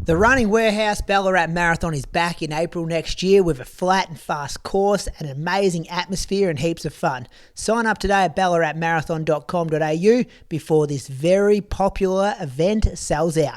The Running Warehouse Ballarat Marathon is back in April next year with a flat and fast course, an amazing atmosphere and heaps of fun. Sign up today at ballaratmarathon.com.au before this very popular event sells out.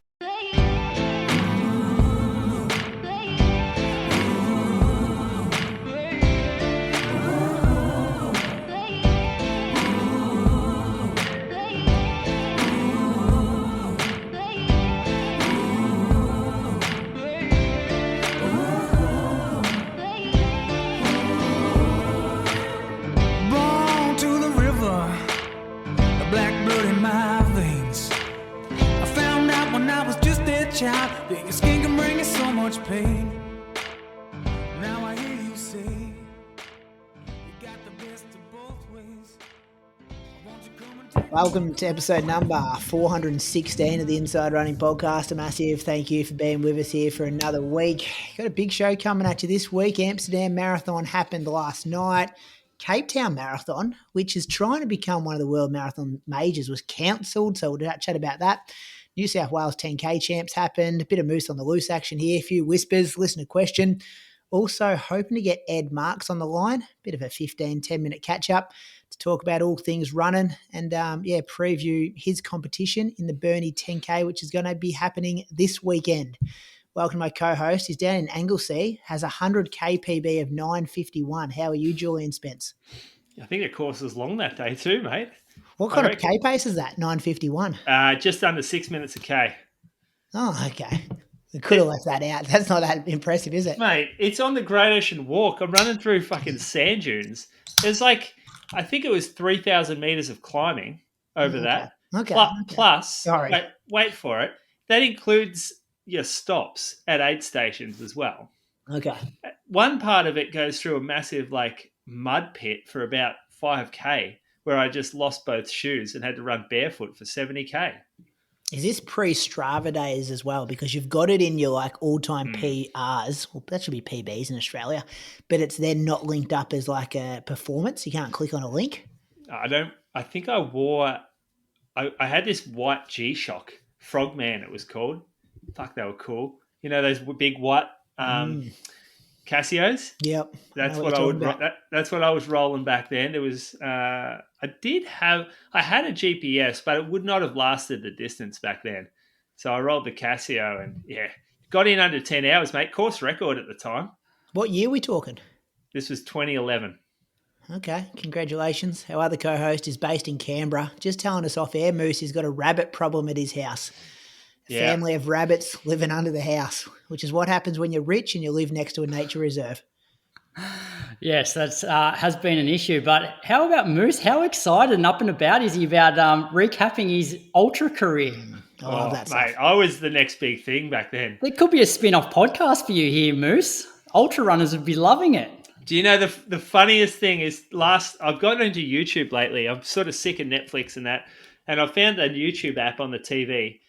Welcome to episode number 416 of the Inside Running Podcast. A massive thank you for being with us here for another week. Got a big show coming at you this week. Amsterdam Marathon happened last night. Cape Town Marathon, which is trying to become one of the world marathon majors, was cancelled, so we'll chat about that. New South Wales 10K champs happened. A bit of moose on the loose action here. A few whispers, listener question. Also hoping to get Ed Marks on the line. Bit of a 10-minute catch-up to talk about all things running and, preview his competition in the Burnie 10K, which is going to be happening this weekend. Welcome to my co-host. He's down in Anglesea, has a 100K PB of 9:51. How are you, Julian Spence? I think the course was long that day too, mate. What kind of K pace is that, 9:51? Just under 6 minutes a K. Oh, okay. We could have left that out. That's not that impressive, is it? Mate, it's on the Great Ocean Walk. I'm running through fucking sand dunes. There's like, I think it was 3,000 meters of climbing over that. Okay. Plus, sorry. Wait for it. That includes your stops at aid stations as well. Okay. One part of it goes through a massive like mud pit for about 5K where I just lost both shoes and had to run barefoot for 70K. Is this pre-Strava days as well? Because you've got it in your like all-time PRs. Well, that should be PBs in Australia, but it's then not linked up as like a performance. You can't click on a link. I think I had this white G-Shock, Frogman it was called. Fuck, they were cool. You know those big white Casios? Yep. That's what I was rolling back then. There was I had a GPS, but it would not have lasted the distance back then. So I rolled the Casio and got in under 10 hours, mate. Course record at the time. What year are we talking? This was 2011. Okay, congratulations. Our other co-host is based in Canberra. Just telling us off air, Moose, he's got a rabbit problem at his house. Family of rabbits living under the house, which is what happens when you're rich and you live next to a nature reserve. Yes, that's has been an issue. But how about Moose? How excited and up and about is he about recapping his ultra career? I love that stuff. Mate, I was the next big thing back then. There could be a spin-off podcast for you here, Moose. Ultra runners would be loving it. Do you know the funniest thing is I've gotten into YouTube lately. I'm sort of sick of Netflix and that. And I found a YouTube app on the TV.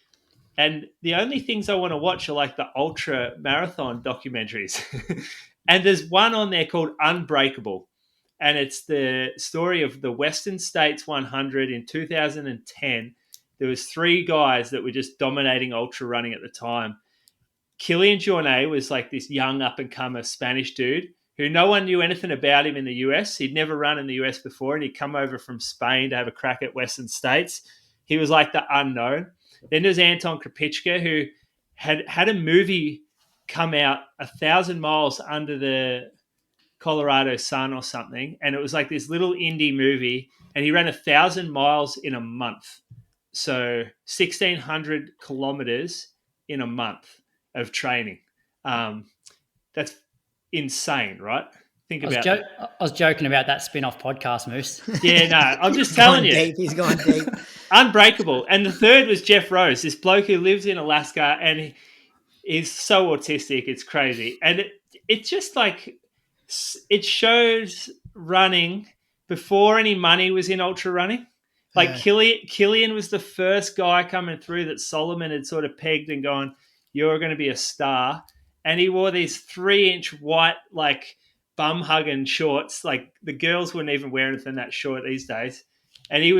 And the only things I want to watch are like the ultra marathon documentaries. And there's one on there called Unbreakable. And it's the story of the Western States 100 in 2010. There was 3 guys that were just dominating ultra running at the time. Kilian Jornet was like this young up-and-comer Spanish dude who no one knew anything about him in the US. He'd never run in the US before, and he'd come over from Spain to have a crack at Western States. He was like the unknown. Then there's Anton Kripicka, who had a movie come out 1,000 miles under the Colorado sun or something, and it was like this little indie movie, and he ran 1,000 miles in a month. So 1,600 kilometers in a month of training. That's insane, right? Think about it. I was joking about that spin-off podcast, Moose. Yeah, no, I'm just telling you. He's going deep. Unbreakable. And the third was Jeff Rose, this bloke who lives in Alaska and is so autistic. It's crazy. And it's just like, it shows running before any money was in ultra running. Like Kilian was the first guy coming through that Solomon had sort of pegged and gone, you're going to be a star. And he wore these 3-inch white, like, bum-hugging shorts. Like, the girls wouldn't even wear anything that short these days. And he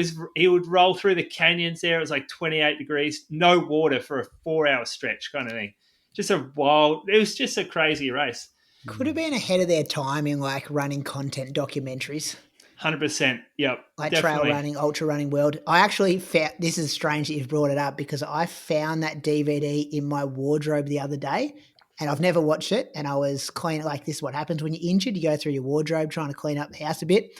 would roll through the canyons there. It was like 28 degrees, no water for a 4-hour stretch kind of thing. just a wild. It was just a crazy race. Could have been ahead of their time in like running content documentaries. 100%. Yep. Like definitely. trail running, ultra running world. I actually found, this is strange that you've brought it up because I found that DVD in my wardrobe the other day and I've never watched it. And I was cleaning, like this is what happens when you're injured. You go through your wardrobe trying to clean up the house a bit.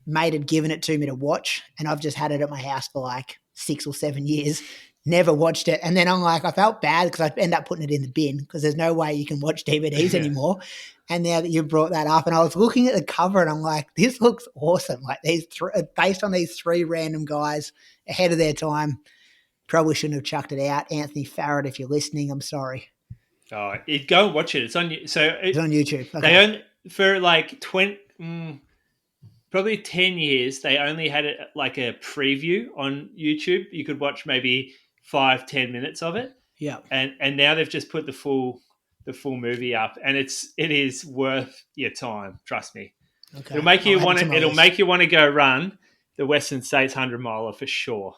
Mate had given it to me to watch and I've just had it at my house for like 6 or 7 years. Never watched it. And then I'm like, I felt bad because I end up putting it in the bin because there's no way you can watch DVDs anymore. And now that you brought that up, and I was looking at the cover and I'm like, this looks awesome. Like these based on these 3 random guys ahead of their time, probably shouldn't have chucked it out. Anthony Farrett, if you're listening, I'm sorry. Oh, go and watch it. It's on. It's on YouTube. Okay. They only for like 20, probably 10 years. They only had it like a preview on YouTube. You could watch maybe 5-10 minutes of it. Yeah. And now they've just put the full movie up, and it is worth your time. Trust me. Okay. It'll make you want to. It'll make you want to go run the Western States 100-miler for sure.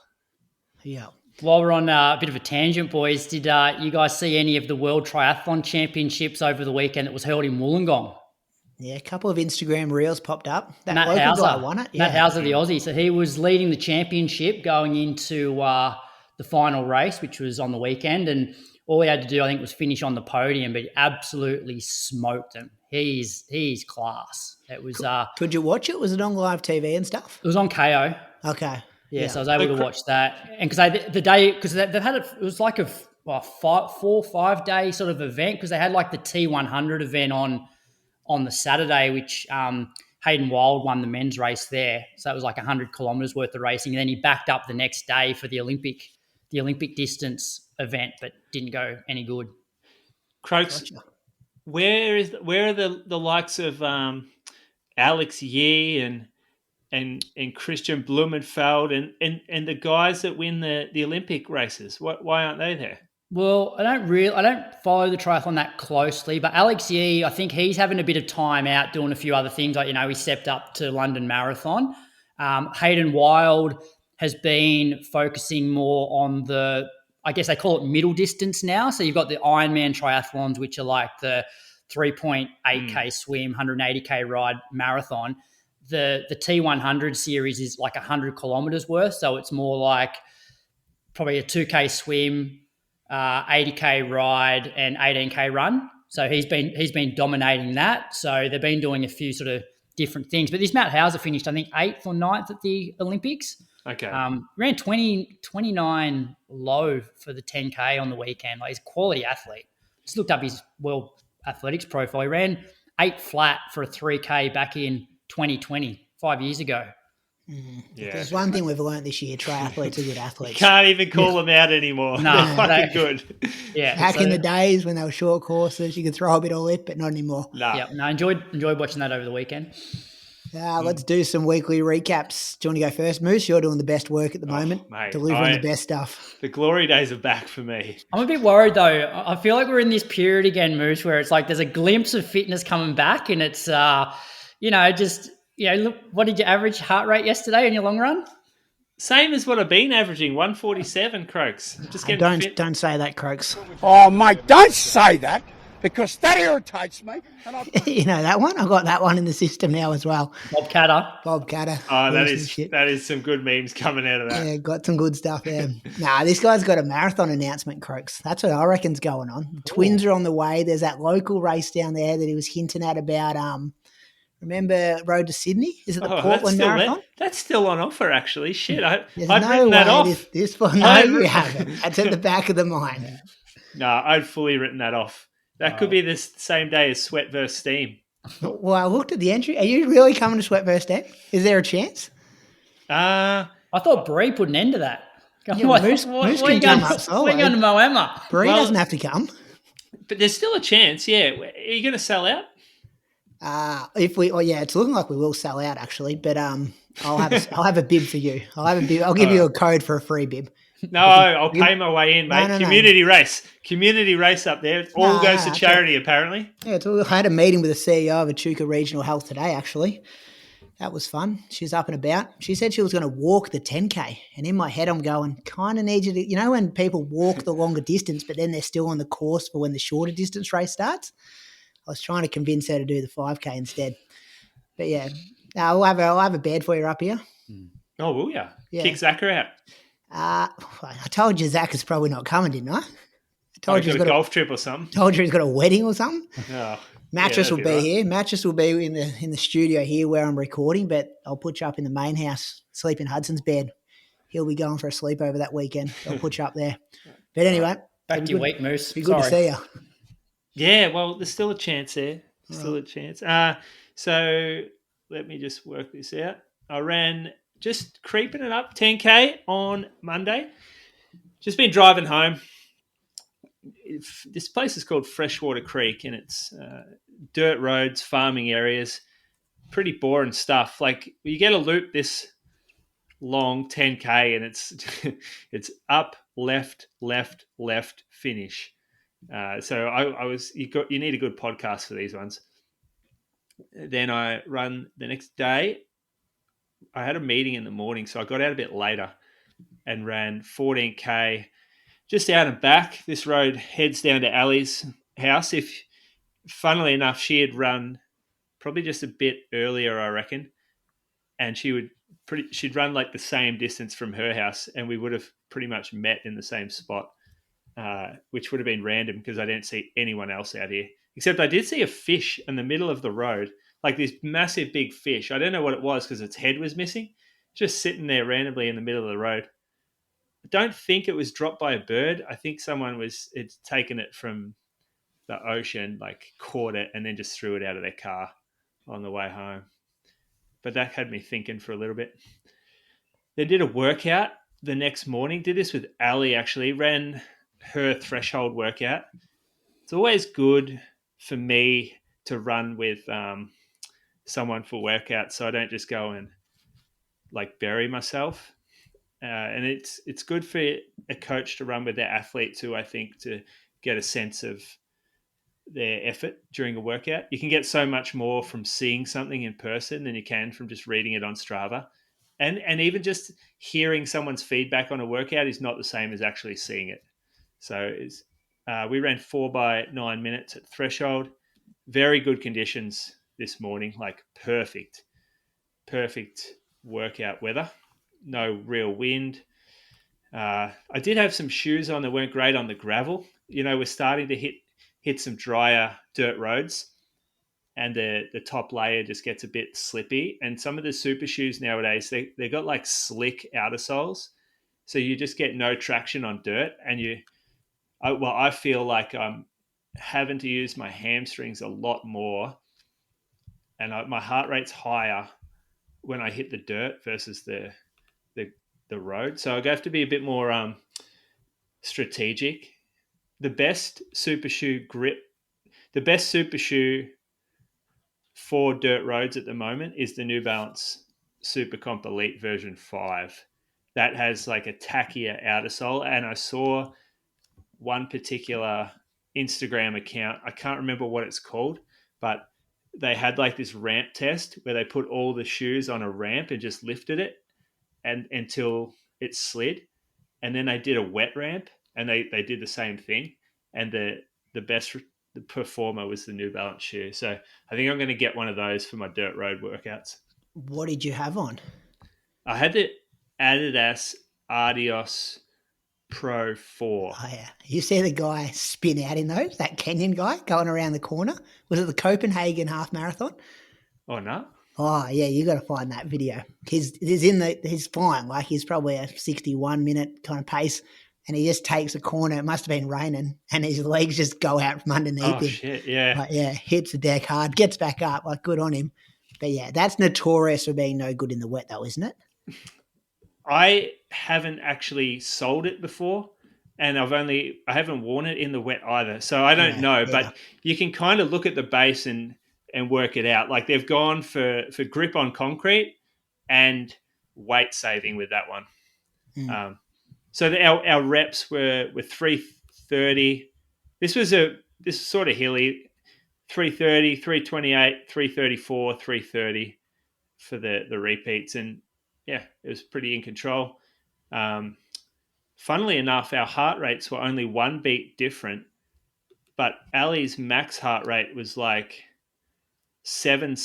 Yeah. While we're on a bit of a tangent, boys, did you guys see any of the World Triathlon Championships over the weekend that was held in Wollongong? Yeah, a couple of Instagram reels popped up. That Matt local Hauser guy won it. Yeah. Matt Hauser, the Aussie. So he was leading the championship going into the final race, which was on the weekend, and all he had to do, I think, was finish on the podium, but he absolutely smoked him. He's class. It was. Could you watch it? Was it on live TV and stuff? It was on KO. Okay. Yeah, so I was able to watch that, and because they've had it was like a 4 or 5 day sort of event because they had like the T100 event on the Saturday, which Hayden Wilde won the men's race there, so it was like 100 kilometers worth of racing, and then he backed up the next day for the Olympic distance event, but didn't go any good. Croaks, Gotcha. where are the likes of Alex Yee and Christian Blumenfeld and the guys that win the Olympic races? Why aren't they there? Well, I don't follow the triathlon that closely, but Alex Yee, I think he's having a bit of time out doing a few other things. Like, he stepped up to London Marathon. Hayden Wilde has been focusing more on I guess they call it middle distance now. So you've got the Ironman triathlons, which are like the 3.8K swim, 180K ride marathon. The T100 series is like 100 kilometers worth. So it's more like probably a 2K swim, 80K ride and 18K run. So he's been dominating that. So they've been doing a few sort of different things. But this Matt Hauser finished, I think, 8th or 9th at the Olympics. Okay. Ran 29 low for the 10K on the weekend. Like, he's a quality athlete. Just looked up his world athletics profile. He ran 8 flat for a 3K back in 2020, 5 years ago. Mm-hmm. Yeah. There's one thing we've learned this year: triathletes are good athletes. Can't even call them out anymore. No, they're fucking good. Yeah. Back in the days when they were short courses, you could throw a bit of lip, but not anymore. No. Yeah. No, enjoyed watching that over the weekend. Let's do some weekly recaps. Do you want to go first, Moose? You're doing the best work at the moment, mate, delivering the best stuff. The glory days are back for me. I'm a bit worried though. I feel like we're in this period again, Moose, where it's like there's a glimpse of fitness coming back, and it's look, what did you average heart rate yesterday in your long run? Same as what I've been averaging, 147, Croaks. Just getting fit. Don't say that, Croaks. Oh, mate, don't say that, because that irritates me. And you know that one? I've got that one in the system now as well. Bob Catter. Oh, that is some good memes coming out of that. Yeah, got some good stuff there. This guy's got a marathon announcement, Croaks. That's what I reckon's going on. The Twins are on the way. There's that local race down there that he was hinting at about. Remember Road to Sydney? Is it the Portland Marathon? That's still on offer, actually. Shit, I've no written that off. You haven't. That's at the back of the mind. No, I'd fully written that off. That could be the same day as Sweat versus Steam. Well, I looked at the entry. Are you really coming to Sweat versus Steam? Is there a chance? I thought Bree put an end to that. Moose can come up solo. We're going to Moema. Bree doesn't have to come. But there's still a chance, yeah. Are you going to sell out? It's looking like we will sell out actually, but I'll have a bib for you. I'll give you a code for a free bib. No, I'll pay my way in, mate. No. Community race up there. It all goes to charity, apparently. Yeah, I had a meeting with the CEO of Echuca Regional Health today, actually. That was fun. She's up and about. She said she was going to walk the 10K. And in my head, I'm going, kind of need you to, when people walk the longer distance, but then they're still on the course for when the shorter distance race starts. I was trying to convince her to do the 5K instead. But yeah, I'll have a bed for you up here. Oh, will ya? Yeah. Kick Zachary out. I told you Zach is probably not coming, didn't I? I told you he's got a golf trip or something. Told you he's got a wedding or something. Oh, Mattress will be here. Mattress will be in the studio here where I'm recording, but I'll put you up in the main house, sleep in Hudson's bed. He'll be going for a sleepover that weekend. I'll put you up there. But anyway. Back to your week, Moose. Be good to see you. Yeah, well, there's still a chance there. Still a chance. So let me just work this out. I ran just creeping it up 10K on Monday. Just been driving home. This place is called Freshwater Creek, and it's dirt roads, farming areas, pretty boring stuff. Like you get a loop this long 10K, and it's up, left, finish. So you need a good podcast for these ones. Then I run the next day. I had a meeting in the morning, so I got out a bit later and ran 14K. Just out and back, this road heads down to Ali's house. Funnily enough, she had run probably just a bit earlier, I reckon, and she'd run like the same distance from her house, and we would have pretty much met in the same spot, which would have been random because I didn't see anyone else out here. Except I did see a fish in the middle of the road, like this massive big fish. I don't know what it was because its head was missing, just sitting there randomly in the middle of the road. Don't think it was dropped by a bird. I think someone had taken it from the ocean, like caught it and then just threw it out of their car on the way home. But that had me thinking for a little bit. They did a workout the next morning. Did this with Ali, actually. Ran her threshold workout. It's always good for me to run with someone for workout so I don't just go and like bury myself. And it's good for a coach to run with their athletes who I think to get a sense of their effort during a workout. You can get so much more from seeing something in person than you can from just reading it on Strava. And even just hearing someone's feedback on a workout is not the same as actually seeing it. So we ran 4 by 9 minutes at threshold. Very good conditions this morning, like perfect workout weather. No real wind. I did have some shoes on that weren't great on the gravel. We're starting to hit some drier dirt roads, and the top layer just gets a bit slippy. And some of the super shoes nowadays, they got like slick outer soles, so you just get no traction on dirt. And I feel like I'm having to use my hamstrings a lot more, and my heart rate's higher when I hit the dirt versus the road. So I have to be a bit more strategic. The best super shoe for dirt roads at the moment is the New Balance Super Comp Elite version 5. That has like a tackier outer sole. And I saw one particular Instagram account, I can't remember what it's called, but they had like this ramp test where they put all the shoes on a ramp and just lifted it and until it slid, and then they did a wet ramp and they did the same thing, and the best performer was the New Balance shoe. So I think I'm going to get one of those for my dirt road workouts. What did you have on? I had the Adidas Adios Pro 4. Oh yeah, you see the guy spin out in those, that Kenyan guy going around the corner? Was it the Copenhagen half marathon? Oh no. Oh yeah, you got to find that video. He's fine. Like he's probably a 61 minute kind of pace, and he just takes a corner. It must have been raining, and his legs just go out from underneath him. Oh shit, yeah. Like, yeah, hits the deck hard, gets back up. Like good on him. But yeah, that's notorious for being no good in the wet, though, isn't it? I haven't actually sold it before, and I haven't worn it in the wet either, so I don't know. Yeah. But you can kind of look at the base and work it out. Like they've gone for grip on concrete and weight saving with that one. So our reps were 330. This is sort of hilly. 330, 328, 334, 330. for the repeats, and yeah, it was pretty in control. Funnily enough, our heart rates were only 1 beat different, but Ali's max heart rate was like 7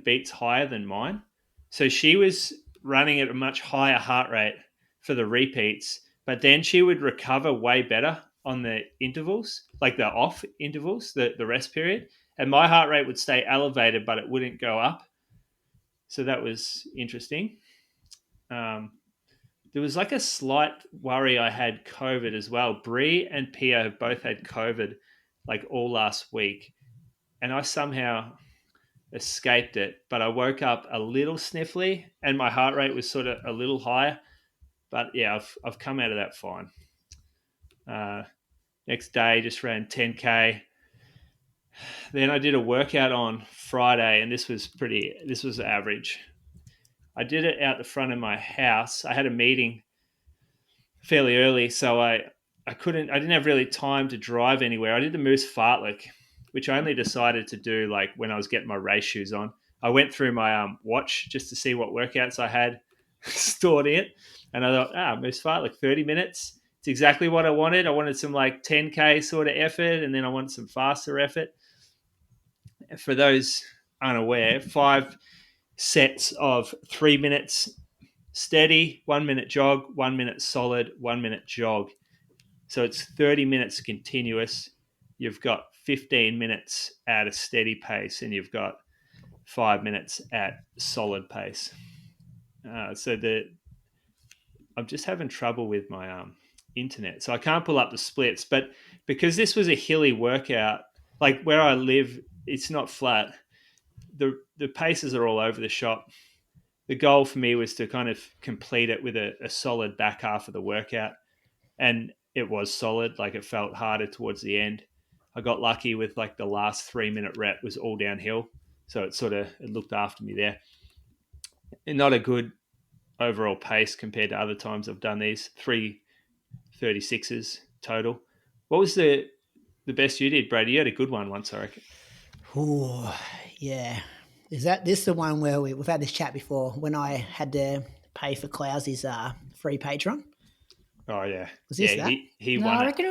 beats higher than mine. So she was running at a much higher heart rate for the repeats, but then she would recover way better on the intervals, like the off intervals, the rest period. And my heart rate would stay elevated, but it wouldn't go up. So that was interesting. There was like a slight worry I had COVID as well. Bree and Pia have both had COVID like all last week. And I somehow escaped it, but I woke up a little sniffly and my heart rate was sort of a little higher. But yeah, I've come out of that fine. Next day, just ran 10K. Then I did a workout on Friday, and this was average. I did it out the front of my house. I had a meeting fairly early, so I didn't have really time to drive anywhere. I did the Moose Fartlek, which I only decided to do like when I was getting my race shoes on. I went through my watch just to see what workouts I had stored in, and I thought, Moose Fartlek, 30 minutes. It's exactly what I wanted. I wanted some like 10K sort of effort, and then I wanted some faster effort. For those unaware, 5 sets of 3 minutes steady, 1 minute jog, 1 minute solid, 1 minute jog. So it's 30 minutes continuous. You've got 15 minutes at a steady pace, and you've got 5 minutes at solid pace. So I'm just having trouble with my internet, so I can't pull up the splits. But because this was a hilly workout, like where I live, it's not flat. The paces are all over the shop. The goal for me was to kind of complete it with a solid back half of the workout, and it was solid. Like it felt harder towards the end. I got lucky with like the last 3 minute rep was all downhill, so it looked after me there. And not a good overall pace compared to other times I've done these 3:36s total. What was the best you did, Brady? You had a good one once, I reckon. Oh, yeah. Is this the one where we've had this chat before when I had to pay for Klaus's free Patreon? Oh, yeah. Was this that? He won I reckon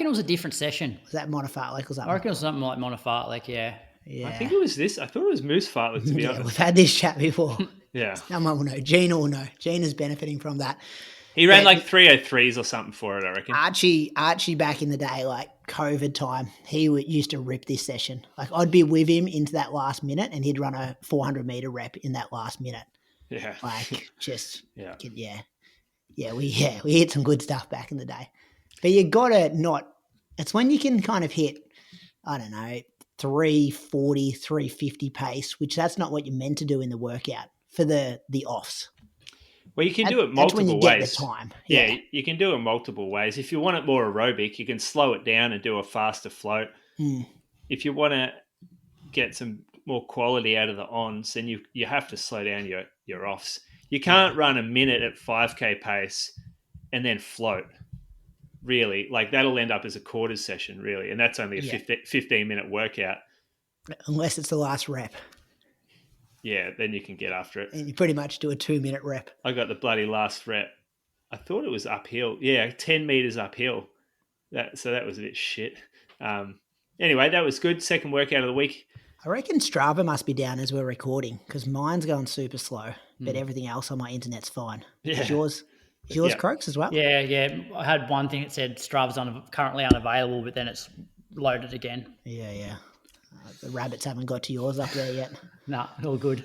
it was a different session. Was that Monofartlek or something? I reckon it was something like Monofartlek, yeah. Yeah. I think it was this. I thought it was Moose Fartlek, to be honest. We've had this chat before. Yeah. Someone will know. Gina will know. Gina's benefiting from that. He ran like 3:03s or something for it, I reckon. Archie back in the day, like COVID time, he used to rip this session. Like I'd be with him into that last minute and he'd run a 400-meter rep in that last minute. Yeah. Like just, yeah. We hit some good stuff back in the day. But you got to it's when you can kind of hit, I don't know, 340, 350 pace, which that's not what you're meant to do in the workout for the offs. Well, you can do it multiple ways. That's when you get the time. Yeah, you can do it multiple ways. If you want it more aerobic, you can slow it down and do a faster float. If you want to get some more quality out of the ons, then you have to slow down your offs. You can't run a minute at 5K pace and then float, really. Like that'll end up as a quarters session, really. And that's only a 15-minute workout. Unless it's the last rep. Yeah, then you can get after it. And you pretty much do a 2-minute rep. I got the bloody last rep. I thought it was uphill. Yeah, 10 meters uphill. So that was a bit shit. Anyway, that was good. Second workout of the week. I reckon Strava must be down as we're recording because mine's going super slow, but everything else on my internet's fine. Yeah. Is yours Croaks as well? Yeah. I had one thing that said Strava's currently unavailable, but then it's loaded again. Yeah. The rabbits haven't got to yours up there yet. No, all good.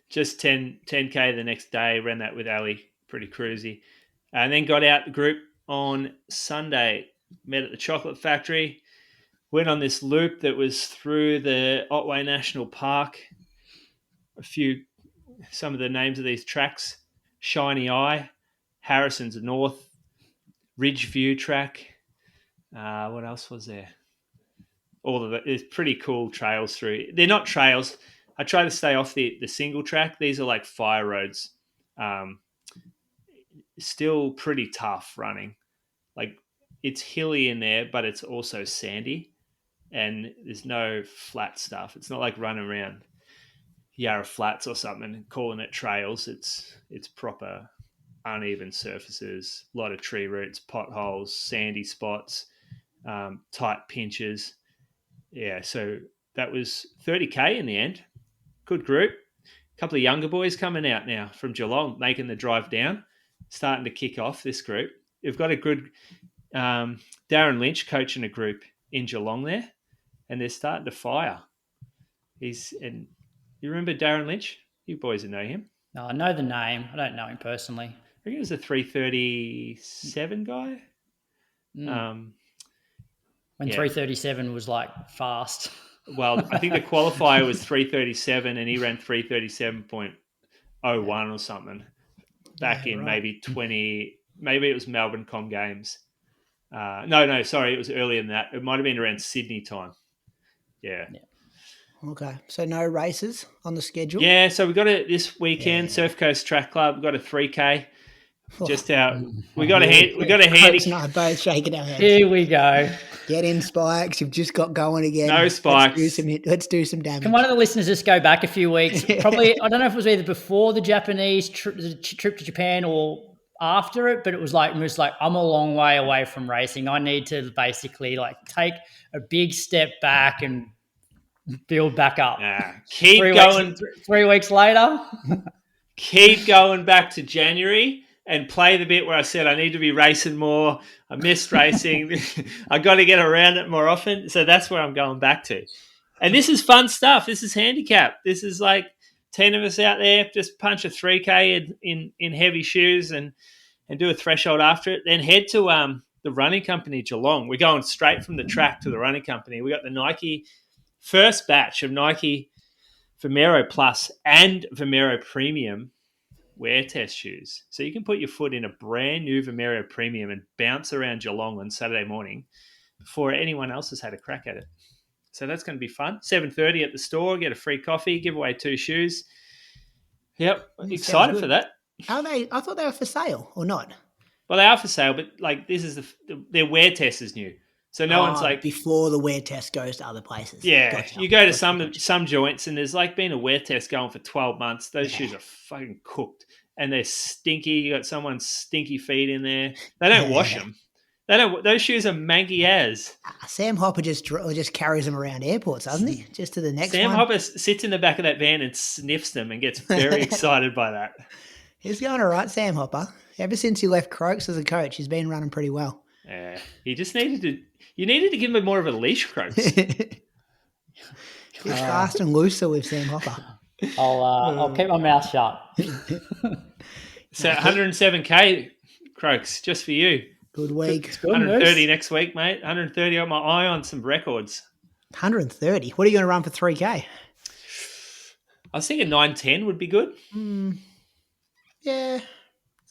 Just 10K the next day. Ran that with Ali. Pretty cruisy. And then got out the group on Sunday. Met at the chocolate factory. Went on this loop that was through the Otway National Park. Some of the names of these tracks. Shiny Eye, Harrison's North, Ridgeview track. What else was there? All of it. There's pretty cool trails through. They're not trails. I try to stay off the single track. These are like fire roads. Still pretty tough running. Like it's hilly in there, but it's also sandy and there's no flat stuff. It's not like running around, Yarra Flats or something and calling it trails. It's proper uneven surfaces, a lot of tree roots, potholes, sandy spots, tight pinches. Yeah, so that was 30K in the end. Good group. A couple of younger boys coming out now from Geelong, making the drive down, starting to kick off this group. We've got a good Darren Lynch coaching a group in Geelong there, and they're starting to fire. And you remember Darren Lynch? You boys know him. No, I know the name. I don't know him personally. I think he was a 337 guy. When 337 was like fast. Well, I think the qualifier was 337 and he ran 337.01 or something back in maybe maybe it was Melbourne Com Games. No, sorry, it was earlier than that. It might have been around Sydney time. Yeah. Okay, so no races on the schedule? Yeah, so we got it this weekend, Surf Coast Track Club. We got a 3K. Just out. We got a handy. Coach and I are both shaking our heads. Here we go. Get in spikes. You've just got going again. No spikes. Let's do some damage. Can one of the listeners just go back a few weeks? Probably, I don't know if it was either before the Japanese trip to Japan or after it, but it was like I'm a long way away from racing. I need to basically like take a big step back and build back up. Keep going. 3 weeks later. Keep going back to January and play the bit where I said I need to be racing more. I missed racing. I got to get around it more often. So that's where I'm going back to. And this is fun stuff. This is handicap. This is like 10 of us out there, just punch a 3K in heavy shoes and do a threshold after it. Then head to the running company Geelong. We're going straight from the track to the running company. We got the Nike first batch of Nike Vomero Plus and Vomero Premium wear test shoes. So you can put your foot in a brand new Vomero Premium and bounce around Geelong on Saturday morning before anyone else has had a crack at it. So that's going to be fun. 7:30 at the store, get a free coffee, give away 2 shoes. Yep, excited for that. Are they? I thought they were for sale or not. Well, they are for sale, but like this is their wear test is new. So no one's like before the wear test goes to other places. Yeah, gotcha. You go to some joints and there's like been a wear test going for 12 months. Those shoes are fucking cooked and they're stinky. You got someone's stinky feet in there. They don't wash them. Those shoes are manky as. Sam Hopper just carries them around airports, doesn't he? Just to the next one. Sam Hopper sits in the back of that van and sniffs them and gets very excited by that. He's going all right, Sam Hopper. Ever since he left Croaks as a coach, he's been running pretty well. Yeah, he just needed to. You needed to give him more of a leash, Croaks. He's fast and looser with Sam Hopper. I'll keep my mouth shut. So 107K, Croaks, just for you. Good week. 130 next week, mate. 130. I got my eye on some records. 130. What are you going to run for 3K? I was thinking 9:10 would be good. Yeah,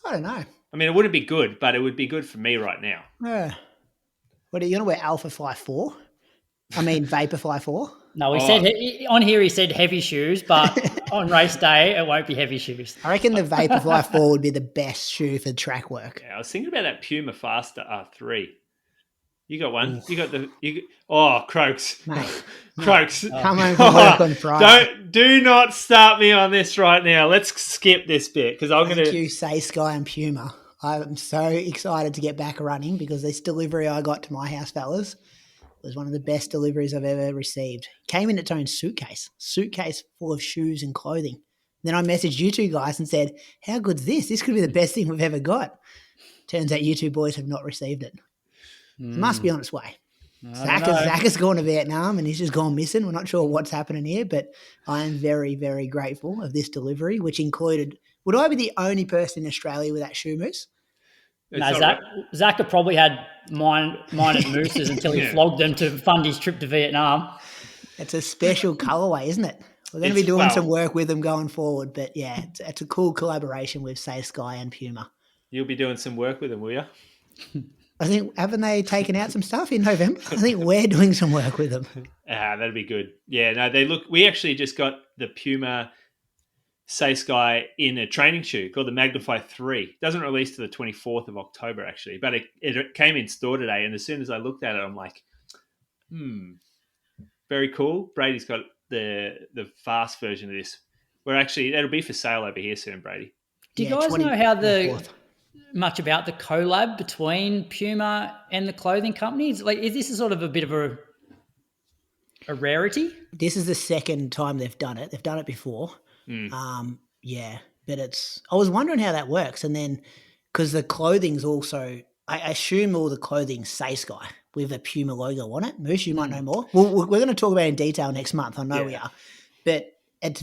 I don't know. I mean, it wouldn't be good, but it would be good for me right now. What are you going to wear? Alpha Fly 4? I mean, Vaporfly 4? No, he said on here he said heavy shoes, but on race day it won't be heavy shoes. I reckon the Vaporfly 4 would be the best shoe for track work. Yeah, I was thinking about that Puma Faster R3. You got one. Oof. Croaks. Mate, Croaks. Come home from work on Friday. Do not start me on this right now. Let's skip this bit because I'm going to. Thank you, Say Sky and Puma. I'm so excited to get back running because this delivery I got to my house, fellas, was one of the best deliveries I've ever received. Came in its own suitcase full of shoes and clothing. Then I messaged you two guys and said, how good's this? This could be the best thing we've ever got. Turns out you two boys have not received it. It must be on its way. Zach has gone to Vietnam and he's just gone missing. We're not sure what's happening here, but I am very, very grateful of this delivery, which included, would I be the only person in Australia with that shoe moose? No, Zach had probably had mine at Moose's until he flogged them to fund his trip to Vietnam. It's a special colorway, isn't it? We're going to be doing some work with them going forward, but yeah, it's a cool collaboration with Say Sky and Puma. You'll be doing some work with them, will you? I think, haven't they taken out some stuff in November? I think we're doing some work with them. That'd be good. Yeah, no, we actually just got the Puma Say Sky in a training shoe called the Magnify 3. It doesn't release to the 24th of October, actually, but it came in store today, and as soon as I looked at it, I'm like, very cool. Brady's got the fast version of this, it'll be for sale over here soon, Brady. Do you guys know how much about the collab between Puma and the clothing companies? Like, is this a sort of a bit of a rarity? This is the second time they've done it. They've done it before. But I was wondering how that works. And then, because the clothing's also, I assume all the clothing's Say Sky with a Puma logo on it. Moose, you might know more. We're going to talk about it in detail next month. I know we are. But it's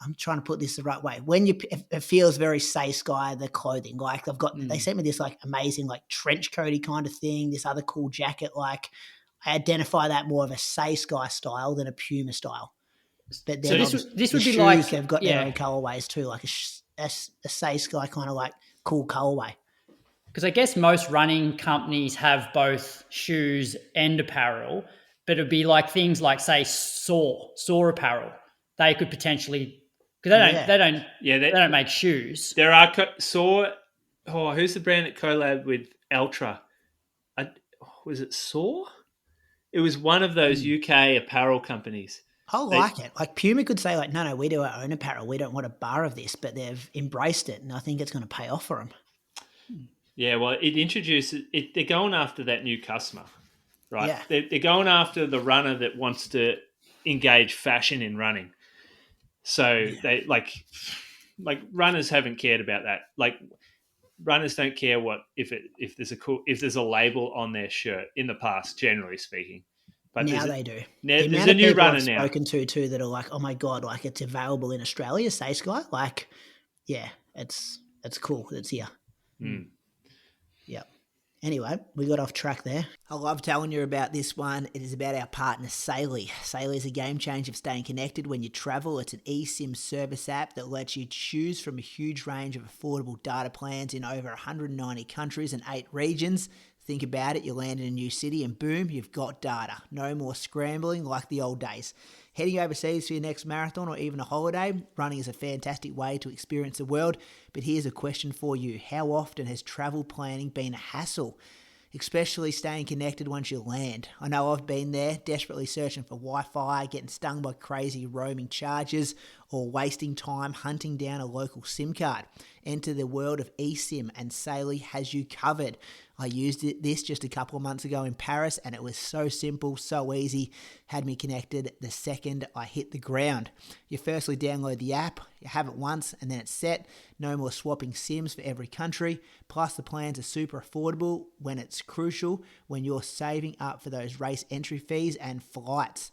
I'm trying to put this the right way. It feels very Say Sky, the clothing. Like they sent me this like amazing like trench coaty kind of thing, this other cool jacket. Like I identify that more of a Say Sky style than a Puma style. But so this would be like they've got their own colorways too, like a Say Sky kind of like cool colorway. Because I guess most running companies have both shoes and apparel, but it'd be like things like say Soar apparel. They could potentially, because they don't make shoes. There are Soar. Oh, who's the brand that collabed with Ultra? Was it Soar? It was one of those UK apparel companies. I like it. Like Puma could say like, no, we do our own apparel. We don't want a bar of this, but they've embraced it, and I think it's going to pay off for them. Yeah, well, it introduces it. They're going after that new customer, right? Yeah. They're going after the runner that wants to engage fashion in running. So they like runners haven't cared about that. Like runners don't care if there's a label on their shirt in the past, generally speaking. But now they do. There's a new runner now. Spoken to too that are like, oh my god, like it's available in Australia, Say Sky. Like, yeah, it's cool. It's here. Yep. Anyway, we got off track there. I love telling you about this one. It is about our partner, Cicely. Cicely is a game changer of staying connected when you travel. It's an eSIM service app that lets you choose from a huge range of affordable data plans in over 190 countries and 8 regions. Think about it, you land in a new city and boom, you've got data. No more scrambling like the old days. Heading overseas for your next marathon or even a holiday, running is a fantastic way to experience the world. But here's a question for you. How often has travel planning been a hassle? Especially staying connected once you land. I know I've been there, desperately searching for Wi-Fi, getting stung by crazy roaming charges, or wasting time hunting down a local SIM card. Enter the world of eSIM, and Cicely has you covered. I used this just a couple of months ago in Paris, and it was so simple, so easy. Had me connected the second I hit the ground. You firstly download the app, you have it once, and then it's set. No more swapping SIMs for every country. Plus, the plans are super affordable when it's crucial when you're saving up for those race entry fees and flights.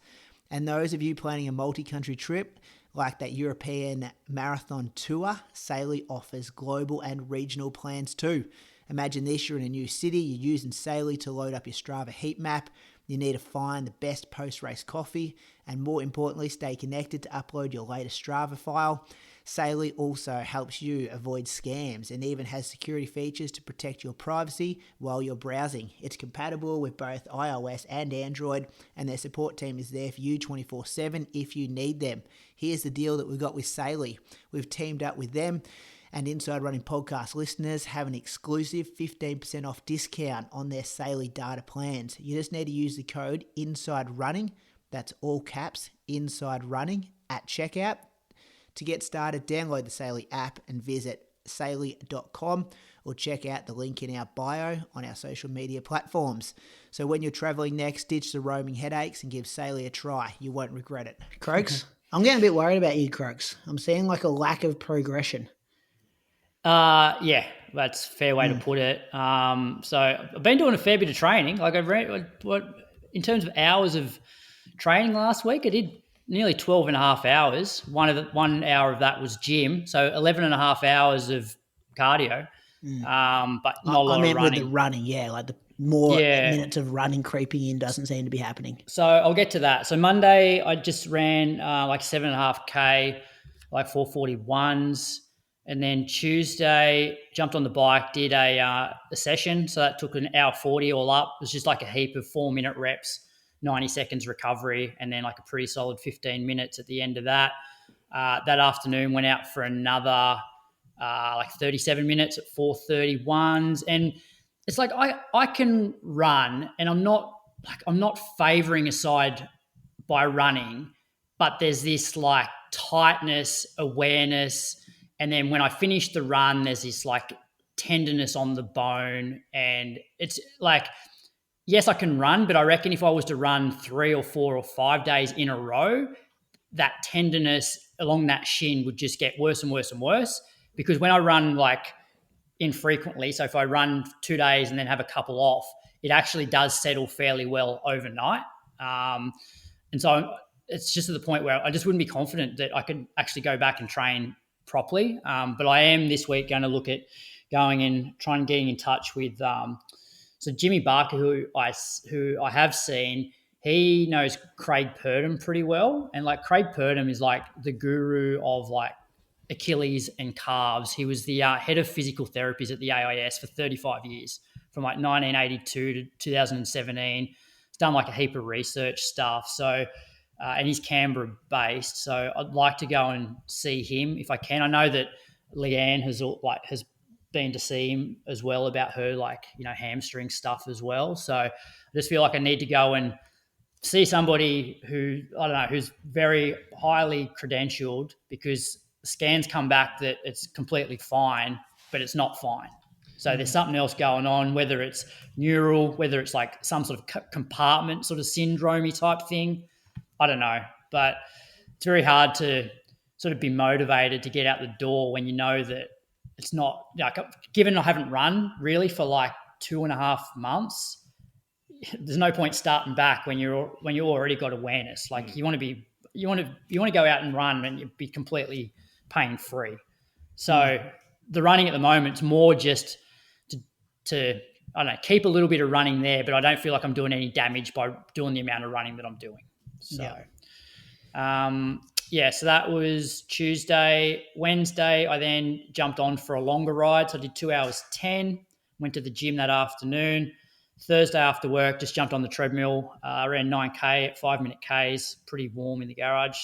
And those of you planning a multi-country trip, like that European marathon tour, Cicely offers global and regional plans too. Imagine this, you're in a new city, you're using Cicely to load up your Strava heat map, you need to find the best post-race coffee, and more importantly, stay connected to upload your latest Strava file. Cicely also helps you avoid scams and even has security features to protect your privacy while you're browsing. It's compatible with both iOS and Android, and their support team is there for you 24/7 if you need them. Here's the deal that we've got with Cicely. We've teamed up with them, and Inside Running podcast listeners have an exclusive 15% off discount on their Cicely data plans. You just need to use the code INSIDERUNNING, that's all caps, INSIDERUNNING, at checkout. To get started, download the Cicely app and visit cicely.com or check out the link in our bio on our social media platforms. So when you're traveling next, ditch the roaming headaches and give Cicely a try. You won't regret it. Croaks, I'm getting a bit worried about you, Croaks. I'm seeing like a lack of progression. Yeah, that's a fair way to put it. So I've been doing a fair bit of training. Like in terms of hours of training last week, I did nearly 12 and a half hours. 1 hour of that was gym. So 11 and a half hours of cardio. But not a lot of running. With the running, yeah, like the more minutes of running creeping in doesn't seem to be happening. So I'll get to that. So Monday, I just ran like 7.5K, like 441s. And then Tuesday, jumped on the bike, did a session. So that took an hour 40 all up. It was just like a heap of 4-minute reps, 90 seconds recovery, and then like a pretty solid 15 minutes at the end of that. That afternoon went out for another like 37 minutes at 431s. And it's like I can run, and I'm not favoring a side by running, but there's this like tightness, awareness. And then when I finish the run, there's this like tenderness on the bone. And it's like, yes, I can run, but I reckon if I was to run 3 or 4 or 5 days in a row, that tenderness along that shin would just get worse and worse and worse. Because when I run like infrequently, so if I run 2 days and then have a couple off, it actually does settle fairly well overnight. And so it's just to the point where I just wouldn't be confident that I could actually go back and train properly. But I am this week going to look at going and trying getting in touch with so Jimmy Barker, who I have seen. He knows Craig Purdom pretty well, and like Craig Purdom is like the guru of like Achilles and calves. He was the head of physical therapies at the AIS for 35 years, from like 1982 to 2017. He's done like a heap of research stuff. So, and he's Canberra based. So I'd like to go and see him if I can. I know that Leanne has been to see him as well about her like, you know, hamstring stuff as well. So I just feel like I need to go and see somebody who, I don't know, who's very highly credentialed, because scans come back that it's completely fine, but it's not fine. So there's something else going on, whether it's neural, whether it's like some sort of compartment sort of syndrome-y type thing. I don't know, but it's very hard to sort of be motivated to get out the door when you know that it's not, like, given I haven't run really for like 2.5 months, there's no point starting back when you already got awareness. Like you want to go out and run and you be completely pain free. So the running at the moment is more just to I don't know, keep a little bit of running there, but I don't feel like I'm doing any damage by doing the amount of running that I'm doing. So, so that was Tuesday. Wednesday, I then jumped on for a longer ride. So I did 2 hours 10, went to the gym that afternoon. Thursday after work, just jumped on the treadmill, ran 9K at 5-minute Ks, pretty warm in the garage.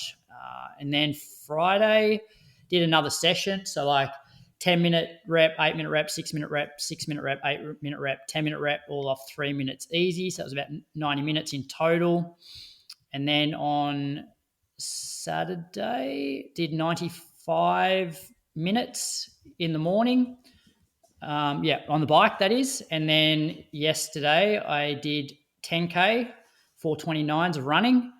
And then Friday, did another session. So like 10-minute rep, 8-minute rep, 6-minute rep, 6-minute rep, 8-minute rep, 10-minute rep, all off 3 minutes easy. So that was about 90 minutes in total. And then on Saturday, did 95 minutes in the morning. On the bike, that is. And then yesterday I did 10K, 429s of running,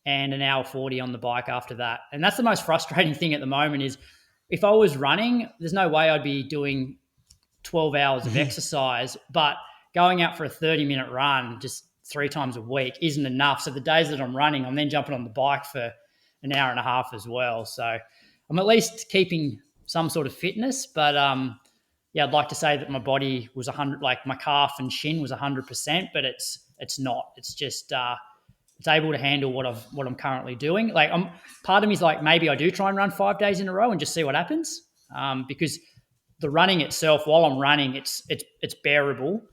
and an hour 40 on the bike after that. And that's the most frustrating thing at the moment is if I was running, there's no way I'd be doing 12 hours of exercise, but going out for a 30-minute run just 3 times a week isn't enough. So the days that I'm running, I'm then jumping on the bike for an hour and a half as well. So I'm at least keeping some sort of fitness, but I'd like to say that my body was 100, like my calf and shin was 100%, but it's not. It's just it's able to handle what I'm currently doing. Like part of me is like, maybe I do try and run 5 days in a row and just see what happens, because the running itself, while I'm running, it's bearable.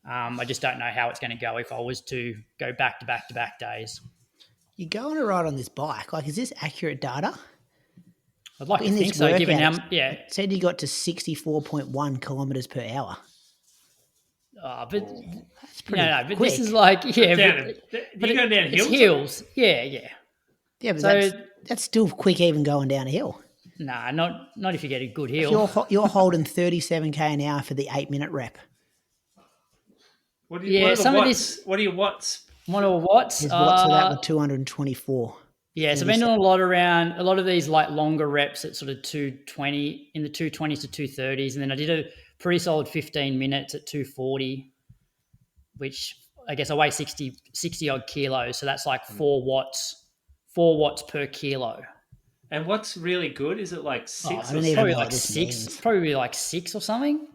I just don't know how it's going to go if I was to go back to back to back days. You go on a ride on this bike. Like, is this accurate data? I'd like to think so, given how, it said you got to 64.1 kilometers per hour. But that's pretty quick. This is like, you go down hills? It's hills. Yeah. Yeah, but that's still quick even going down a hill. Nah, not if you get a good hill. You're holding 37k an hour for the 8-minute rep. What are your watts? What are watts? His watts for that were 224. Yeah, so I've been doing a lot of these like longer reps at sort of 220, in the 220s to 230s. And then I did a pretty solid 15 minutes at 240, which I guess I weigh 60 odd kilos. So that's like 4 watts per kilo. And what's really good? Is it like 6? Probably like 6. Probably like 6 or something.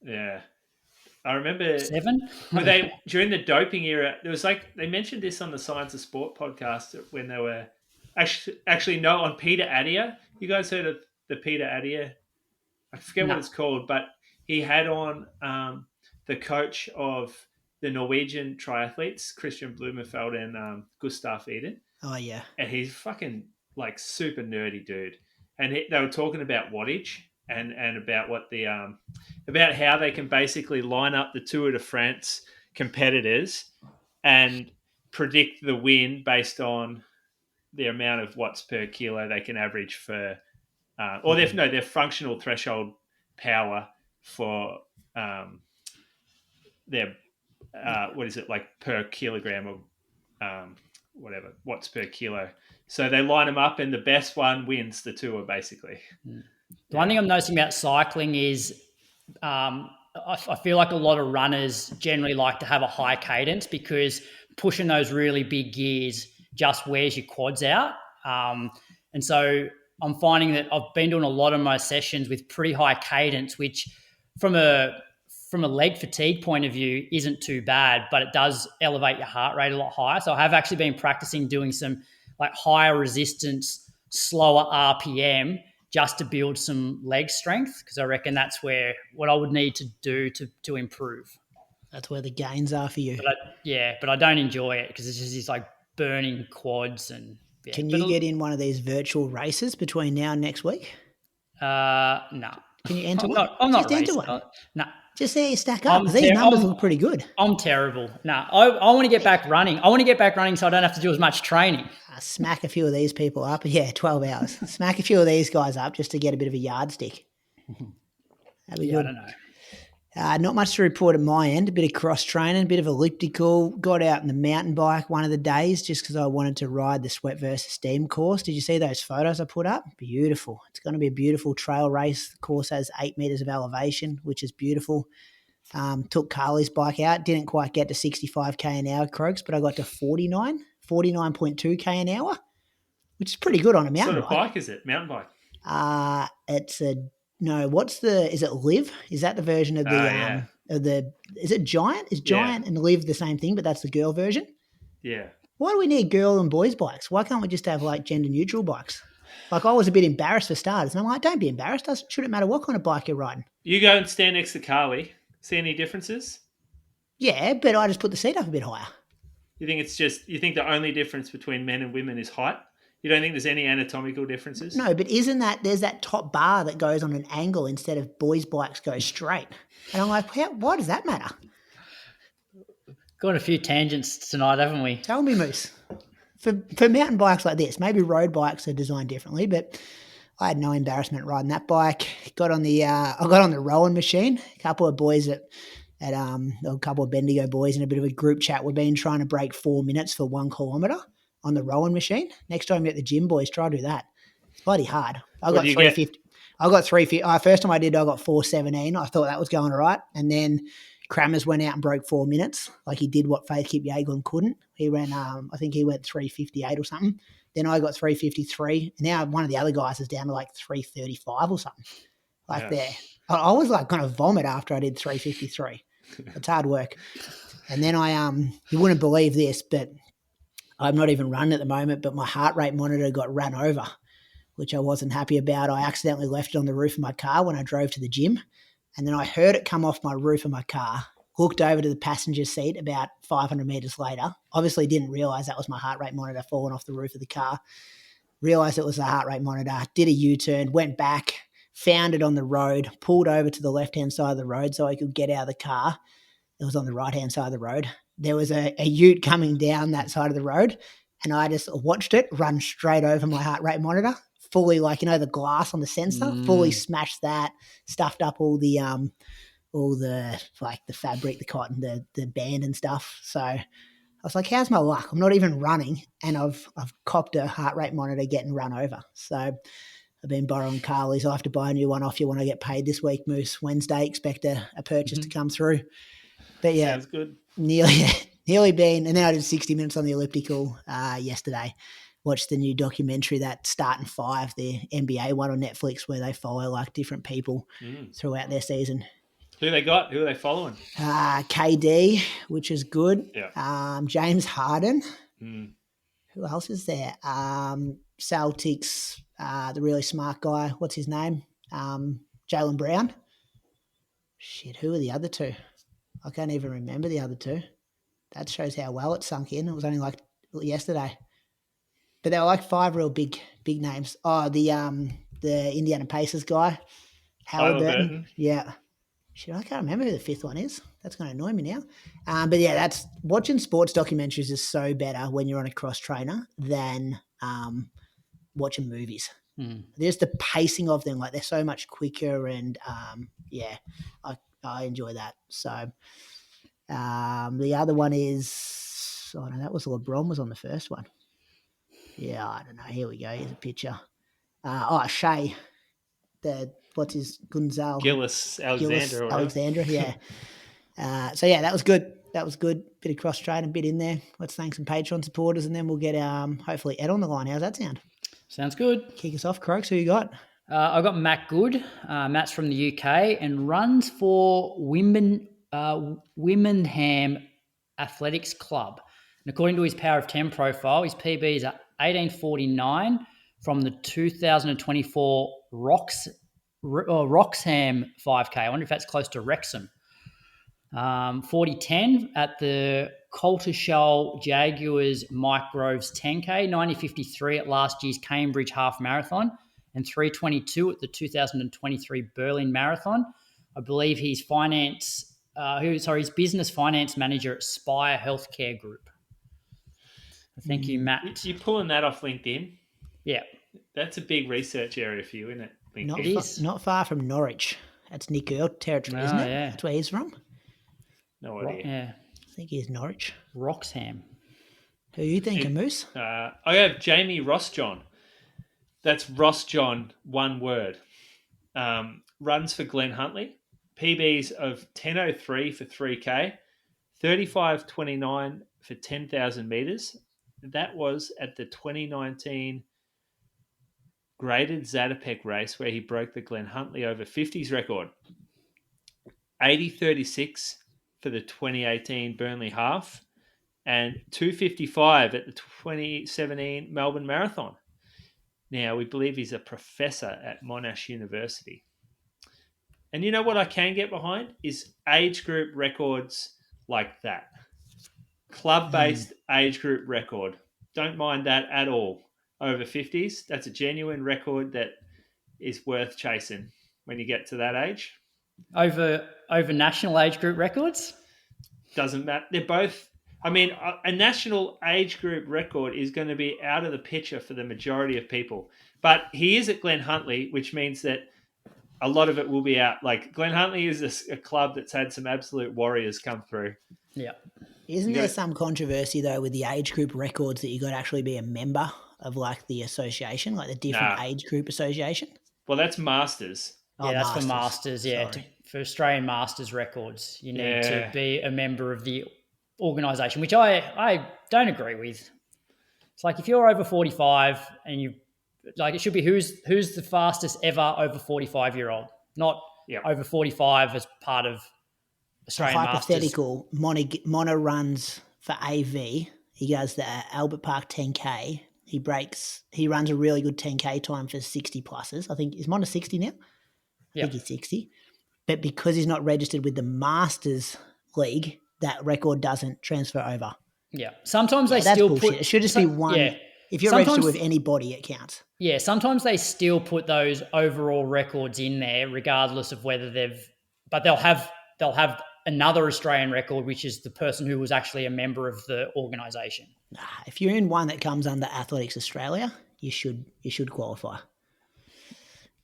Yeah. I remember 7. During the doping era, there was like, they mentioned this on the Science of Sport podcast when they were on Peter Attia. You guys heard of the Peter Attia? I forget what it's called, but he had on the coach of the Norwegian triathletes, Christian Blumenfeld and Gustav Eden. Oh yeah. And he's fucking like super nerdy dude. And they were talking about wattage. And about what about how they can basically line up the Tour de France competitors and predict the win based on the amount of watts per kilo they can average for, or their functional threshold power for their what is it, like per kilogram or whatever watts per kilo. So they line them up, and the best one wins the tour, basically. The one thing I'm noticing about cycling is I feel like a lot of runners generally like to have a high cadence because pushing those really big gears just wears your quads out. And so I'm finding that I've been doing a lot of my sessions with pretty high cadence, which from a leg fatigue point of view isn't too bad, but it does elevate your heart rate a lot higher. So I have actually been practicing doing some like higher resistance, slower RPM just to build some leg strength, because I reckon that's what I would need to do to improve. That's where the gains are for you. But I don't enjoy it because it's just this like burning quads. And Can you get in one of these virtual races between now and next week? No. Can you enter one? I'm not racing. No. Just see how you stack up. These numbers look pretty good. I'm terrible. No, I want to get back running. I want to get back running so I don't have to do as much training. Smack a few of these people up. Yeah, 12 hours. Smack a few of these guys up just to get a bit of a yardstick. That'd be good. I don't know. Not much to report at my end. A bit of cross training, a bit of elliptical. Got out on the mountain bike one of the days just because I wanted to ride the Sweat versus Steam course. Did you see those photos I put up? Beautiful. It's going to be a beautiful trail race. The course has 8 meters of elevation, which is beautiful. Took Carly's bike out. Didn't quite get to 65k an hour, Croaks, but I got to 49.2k an hour, which is pretty good on a mountain bike. What sort of bike is it? Mountain bike? It's a No, is it Live? Is that the version of is it Giant? Is Giant and Live the same thing, but that's the girl version? Yeah. Why do we need girl and boys bikes? Why can't we just have like gender neutral bikes? Like I was a bit embarrassed for starters, and I'm like, don't be embarrassed. Shouldn't matter what kind of bike you're riding. You go and stand next to Carly. See any differences? Yeah, but I just put the seat up a bit higher. You think the only difference between men and women is height? You don't think there's any anatomical differences? No, but there's that top bar that goes on an angle instead of boys' bikes go straight. And I'm like, why does that matter? Got a few tangents tonight, haven't we? Tell me, Moose. For mountain bikes like this, maybe road bikes are designed differently, but I had no embarrassment riding that bike. I got on the rowing machine. A couple of boys a couple of Bendigo boys in a bit of a group chat. We've been trying to break 4 minutes for 1 kilometre on the rowing machine. Next time you're at the gym, boys, try to do that. It's bloody hard. I got 350. I got 350. First time I did, I got 4:17. I thought that was going all right. And then Kramers went out and broke 4 minutes. Like he did what Faith Kipchumba couldn't. He ran, I think he went 3:58 or something. Then I got 3:53. And now one of the other guys is down to like 3:35 or something. There. I was like going to vomit after I did 3:53. It's hard work. And then you wouldn't believe this, but I'm not even running at the moment, but my heart rate monitor got run over, which I wasn't happy about. I accidentally left it on the roof of my car when I drove to the gym. And then I heard it come off my roof of my car, looked over to the passenger seat about 500 meters later, obviously didn't realize that was my heart rate monitor falling off the roof of the car, realized it was the heart rate monitor, did a U-turn, went back, found it on the road, pulled over to the left-hand side of the road so I could get out of the car. It was on the right-hand side of the road. There was a ute coming down that side of the road, and I just watched it run straight over my heart rate monitor, fully the glass on the sensor, fully smashed that, stuffed up all the the fabric, the cotton, the band and stuff. So I was like, how's my luck? I'm not even running, and I've copped a heart rate monitor getting run over. So I've been borrowing Carly's. I'll have to buy a new one off you when I get paid this week, Moose. Wednesday, expect a purchase to come through. But yeah, sounds good. Nearly been, and then I did 60 minutes on the elliptical yesterday. Watched the new documentary, that Starting Five, the NBA one on Netflix, where they follow like different people throughout their season. Who they got? Who are they following? KD, which is good. Yeah. James Harden. Who else is there? Celtics, the really smart guy. What's his name? Jaylen Brown. Shit, who are the other two? I can't even remember the other two. That shows how well it sunk in. It was only like yesterday. But they were like 5 real big names. Oh, the Indiana Pacers guy, Halliburton. Yeah. Shit, I can't remember who the 5th one is. That's going to annoy me now. But yeah, that's watching sports documentaries is so better when you're on a cross trainer than watching movies. Mm. There's the pacing of them, like they're so much quicker, and I enjoy that. So the other one is, oh no, that was LeBron was on the first one. Yeah, I don't know. Here we go. Here's a picture. Shea, what's his Gonzalo Gillis Alexander. Alexandra, yeah. That was good. That was good. Bit of cross trade, a bit in there. Let's thank some Patreon supporters, and then we'll get hopefully Ed on the line. How's that sound? Sounds good. Kick us off, Croaks. Who you got? I've got Matt Good. Matt's from the UK and runs for Wymondham Athletics Club. And according to his Power of 10 profile, his PB is at 18:49 from the 2024 Wroxham 5K. I wonder if that's close to Wrexham. 40:10 at the Coltershall Jaguars Mike Groves 10K, 90:53 at last year's Cambridge Half Marathon, and 3:22 at the 2023 Berlin Marathon. I believe he's his business finance manager at Spire Healthcare Group. Thank you, Matt. You're pulling that off LinkedIn? Yeah. That's a big research area for you, isn't it? Not far from Norwich. That's Nick Earl territory, isn't it? Yeah. That's where he's from. No idea. Yeah. I think he's Norwich. Wroxham. Who you thinking, Moose? I have Jamie Rossjohn. That's Rossjohn, one word. Runs for Glenn Huntley. PBs of 10:03 for 3K, 35:29 for 10,000 metres. That was at the 2019 graded Zatopek race where he broke the Glenn Huntley over 50s record. 80:36 for the 2018 Burnley half and 2:55 at the 2017 Melbourne Marathon. Now, we believe he's a professor at Monash University. And you know what I can get behind is age group records like that. Club-based age group record. Don't mind that at all. Over 50s, that's a genuine record that is worth chasing when you get to that age. Over national age group records? Doesn't matter. They're both... I mean, a national age group record is going to be out of the picture for the majority of people. But he is at Glenn Huntley, which means that a lot of it will be out. Like, Glenn Huntley is a club that's had some absolute warriors come through. Yeah. Isn't there some controversy, though, with the age group records that you got to actually be a member of, like, the association, like the different age group association? Well, that's Masters. Yeah, that's for Masters, yeah. For Australian Masters records, you need to be a member of the organisation, which I don't agree with. It's like if you're over 45 and you like, it should be who's the fastest ever over 45-year-old, not over 45 as part of Australian Masters. Hypothetical, Mono runs for AV. He goes the Albert Park 10K. He runs a really good 10K time for 60 pluses. I think, is Mono 60 now? I think he's 60. But because he's not registered with the Masters League, that record doesn't transfer over. Yeah. Sometimes they still bullshit. put... It should just be one. Yeah. If you're registered with anybody, it counts. Yeah, sometimes they still put those overall records in there regardless of whether but they'll have another Australian record, which is the person who was actually a member of the organisation. If you're in one that comes under Athletics Australia, you should qualify.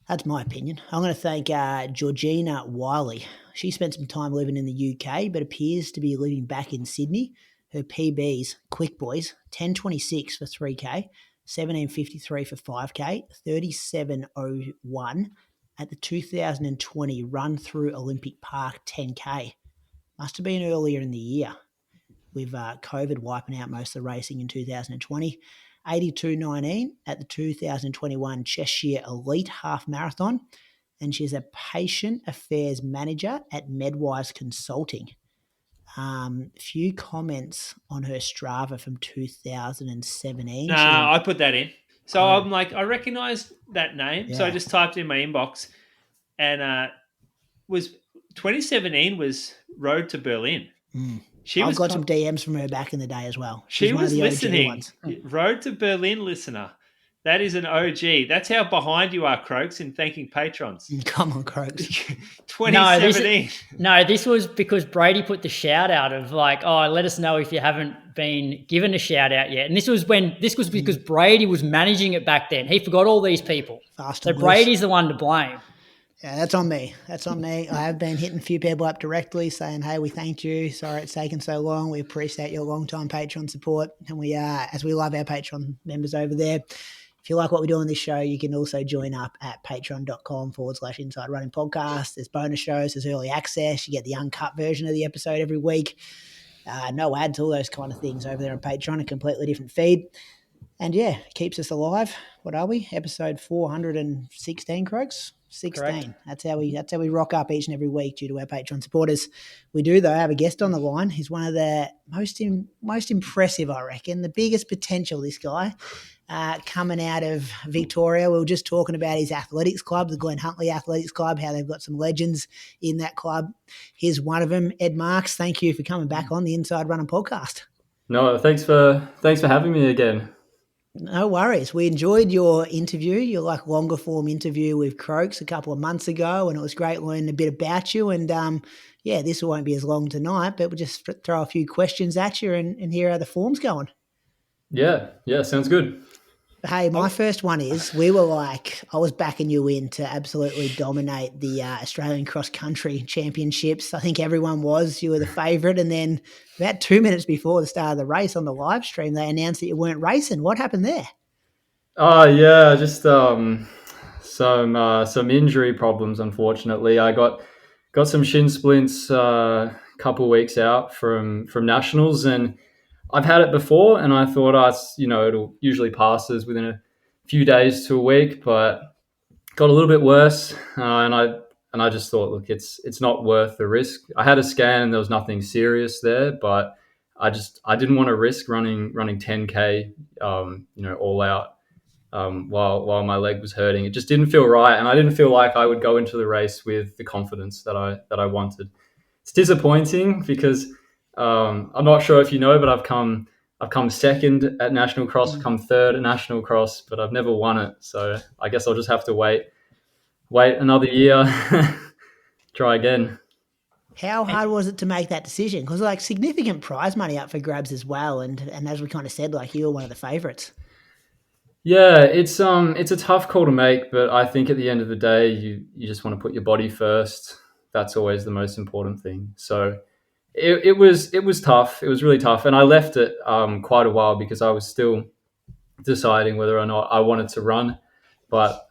That's my opinion. I'm going to thank Georgina Wiley. She spent some time living in the UK, but appears to be living back in Sydney. Her PBs, quick boys, 10:26 for 3K, 17:53 for 5K, 37:01 at the 2020 Run Through Olympic Park 10K. Must have been earlier in the year with COVID wiping out most of the racing in 2020. 82:19 at the 2021 Cheshire Elite Half Marathon. And she's a patient affairs manager at Medwise Consulting. Few comments on her Strava from 2017. I put that in. So I'm like, I recognise that name. Yeah. So I just typed in my inbox, and 2017 was Road to Berlin. I've got some DMs from her back in the day as well. She was listening. Road to Berlin listener. That is an OG. That's how behind you are, Croaks, in thanking patrons. Come on, Croaks. 2017. This was because Brady put the shout out of like, oh, let us know if you haven't been given a shout out yet. And this was because Brady was managing it back then. He forgot all these people. So Brady's the one to blame. Yeah, that's on me. I have been hitting a few people up directly saying, hey, we thanked you. Sorry it's taken so long. We appreciate your long-time Patreon support. And we as we love our Patreon members over there. If you like what we do on this show, you can also join up at patreon.com/Inside Running Podcast. There's bonus shows, there's early access. You get the uncut version of the episode every week. No ads, all those kind of things over there on Patreon, a completely different feed. And yeah, it keeps us alive. What are we? Episode 416, Croaks? 16. Correct. That's how we rock up each and every week due to our Patreon supporters. We do, though, have a guest on the line. He's one of the most impressive, I reckon, the biggest potential, this guy. Coming out of Victoria. We were just talking about his athletics club, the Glen Huntley Athletics Club, how they've got some legends in that club. Here's one of them, Ed Marks. Thank you for coming back on the Inside Running podcast. No, thanks for having me again. No worries. We enjoyed your interview, your longer form interview with Croaks a couple of months ago, and it was great learning a bit about you. And this won't be as long tonight, but we'll just throw a few questions at you and hear how the form's going. Yeah, sounds good. Hey, my first one is, I was backing you in to absolutely dominate the Australian cross-country championships. I think everyone was. You were the favourite. And then about 2 minutes before the start of the race on the live stream, they announced that you weren't racing. What happened there? Oh, yeah, just some injury problems, unfortunately. I got some shin splints a couple of weeks out from Nationals, and I've had it before, and I thought, it'll usually passes within a few days to a week, but got a little bit worse, and I just thought, look, it's not worth the risk. I had a scan, and there was nothing serious there, but I didn't want to risk running 10K, all out while my leg was hurting. It just didn't feel right, and I didn't feel like I would go into the race with the confidence that I wanted. It's disappointing because I'm not sure if you know, but I've come second at National Cross, come third at National Cross, but I've never won it. So I guess I'll just have to wait another year, try again. How hard was it to make that decision? Because significant prize money up for grabs as well, and as we kind of said, you were one of the favourites. Yeah, it's a tough call to make, but I think at the end of the day, you just want to put your body first. That's always the most important thing. So It was tough. It was really tough, and I left it quite a while because I was still deciding whether or not I wanted to run. But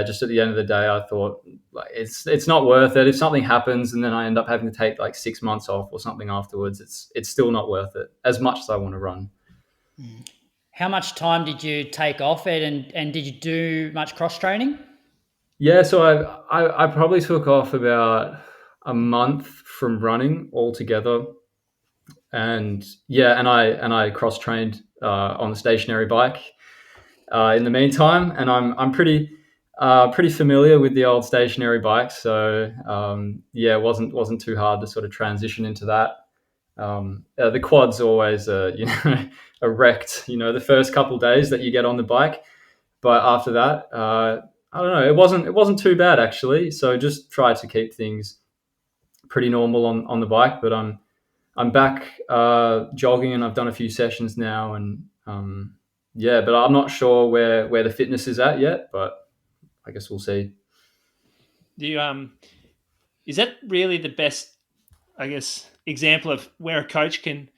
just at the end of the day, I thought it's not worth it. If something happens and then I end up having to take 6 months off or something afterwards, it's still not worth it as much as I want to run. How much time did you take off, Ed, and did you do much cross training? Yeah, so I probably took off about a month from running altogether, and I cross trained on the stationary bike in the meantime, and I'm pretty familiar with the old stationary bike, so it wasn't too hard to sort of transition into that. The quad's always a wrecked the first couple days that you get on the bike, but after that I don't know, it wasn't too bad actually. So just try to keep things pretty normal on the bike, but I'm back jogging, and I've done a few sessions now, and but I'm not sure where the fitness is at yet, but I guess we'll see. Do you is that really the best, I guess, example of where a coach can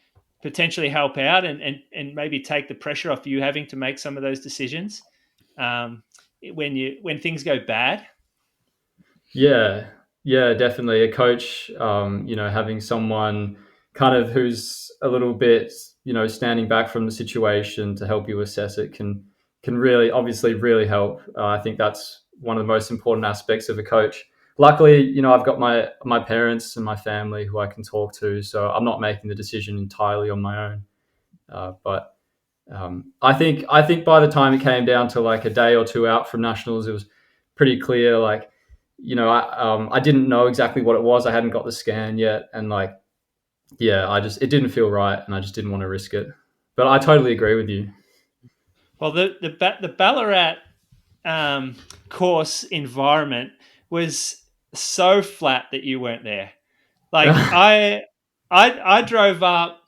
potentially help out and maybe take the pressure off you having to make some of those decisions when things go bad? Yeah, definitely. A coach, having someone kind of who's a little bit, standing back from the situation to help you assess it can really, obviously really help. I think that's one of the most important aspects of a coach. Luckily, I've got my parents and my family who I can talk to, so I'm not making the decision entirely on my own. But I think by the time it came down to a day or two out from Nationals, it was pretty clear, I didn't know exactly what it was. I hadn't got the scan yet. And it didn't feel right, and I just didn't want to risk it. But I totally agree with you. Well, the Ballarat course environment was so flat that you weren't there. Like I drove up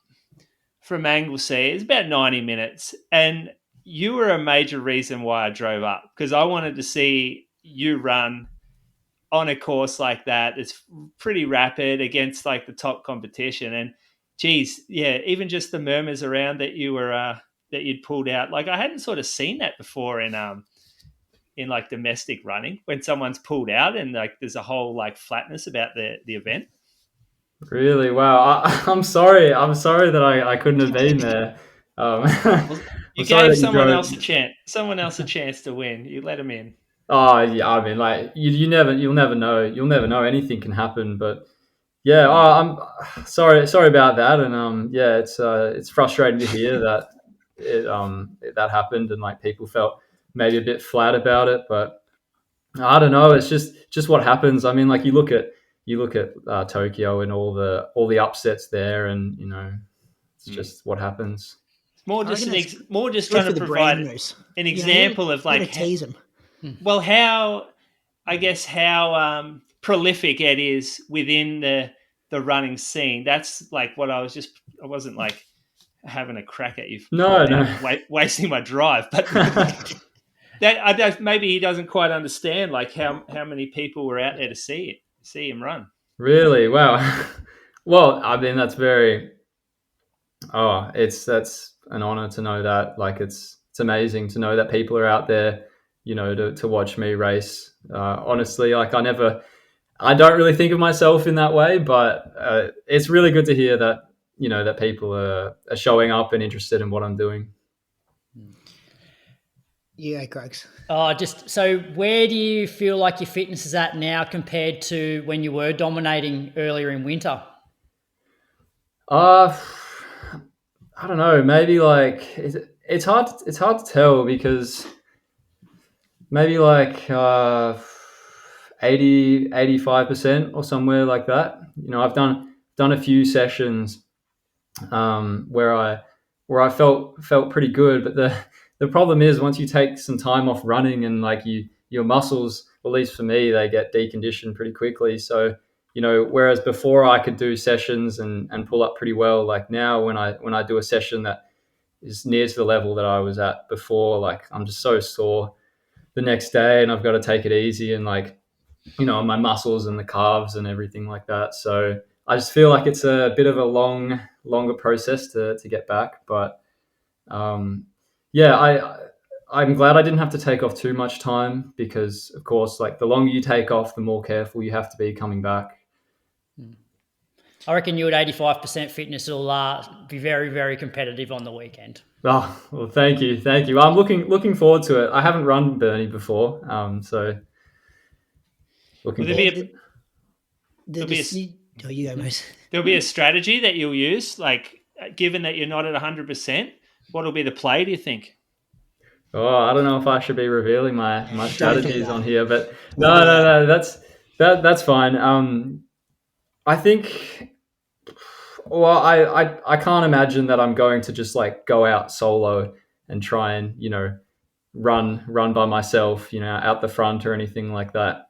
from Anglesea. It's about 90 minutes, and you were a major reason why I drove up, because I wanted to see you run on a course like that. It's pretty rapid against like the top competition, and geez, yeah, even just the murmurs around that you were that you'd pulled out. Like I hadn't sort of seen that before in like domestic running, when someone's pulled out and like there's a whole like flatness about the event. Really? Wow. I'm sorry. I'm sorry that I couldn't have been there. Well, you I'm sorry gave that you someone drove. else a chance to win. You let them in. Oh yeah. I mean, like you'll never know. You'll never know. Anything can happen. But yeah. I'm sorry about that. And yeah, it's frustrating to hear that that happened and like people felt maybe a bit flat about it. But I don't know. It's just what happens. I mean, like you look at Tokyo and all the upsets there, and it's just what happens. It's more I just reckon it's more just good trying for to the provide brand news. an You know, example of you gotta like tease them. well, how prolific it is within the running scene. That's like what I wasn't like having a crack at you for No, calling no. out, wasting my drive, but that maybe he doesn't quite understand like how many people were out there to see him run. Really? Wow. Well, I mean, that's very. Oh, that's an honor to know that. Like, it's amazing to know that people are out there, to watch me race. Honestly, like I don't really think of myself in that way, but it's really good to hear that that people are showing up and interested in what I'm doing. Yeah, Craigs. Just so, where do you feel like your fitness is at now compared to when you were dominating earlier in winter? Uh, I don't know. Maybe like it's hard. It's hard to tell because maybe like 85% or somewhere like that. I've done a few sessions where I felt pretty good, but the problem is once you take some time off running and like your muscles, at least for me, they get deconditioned pretty quickly. So whereas before I could do sessions and pull up pretty well, like now when I do a session that is near to the level that I was at before, like I'm just so sore the next day, and I've got to take it easy and like my muscles and the calves and everything like that. So I just feel like it's a bit of a longer process to get back. But yeah, I'm glad I didn't have to take off too much time because, of course, like the longer you take off, the more careful you have to be coming back. I reckon you at 85% fitness will be very, very competitive on the weekend. Oh, well, thank you. I'm looking forward to it. I haven't run Burnie before, so looking forward. You go, Moose. There'll be a strategy that you'll use, like given that you're not at 100%. What will be the play, do you think? Oh, I don't know if I should be revealing my strategies on here, but no, that's fine. I think. Well, I can't imagine that I'm going to just like go out solo and try and run by myself, out the front or anything like that.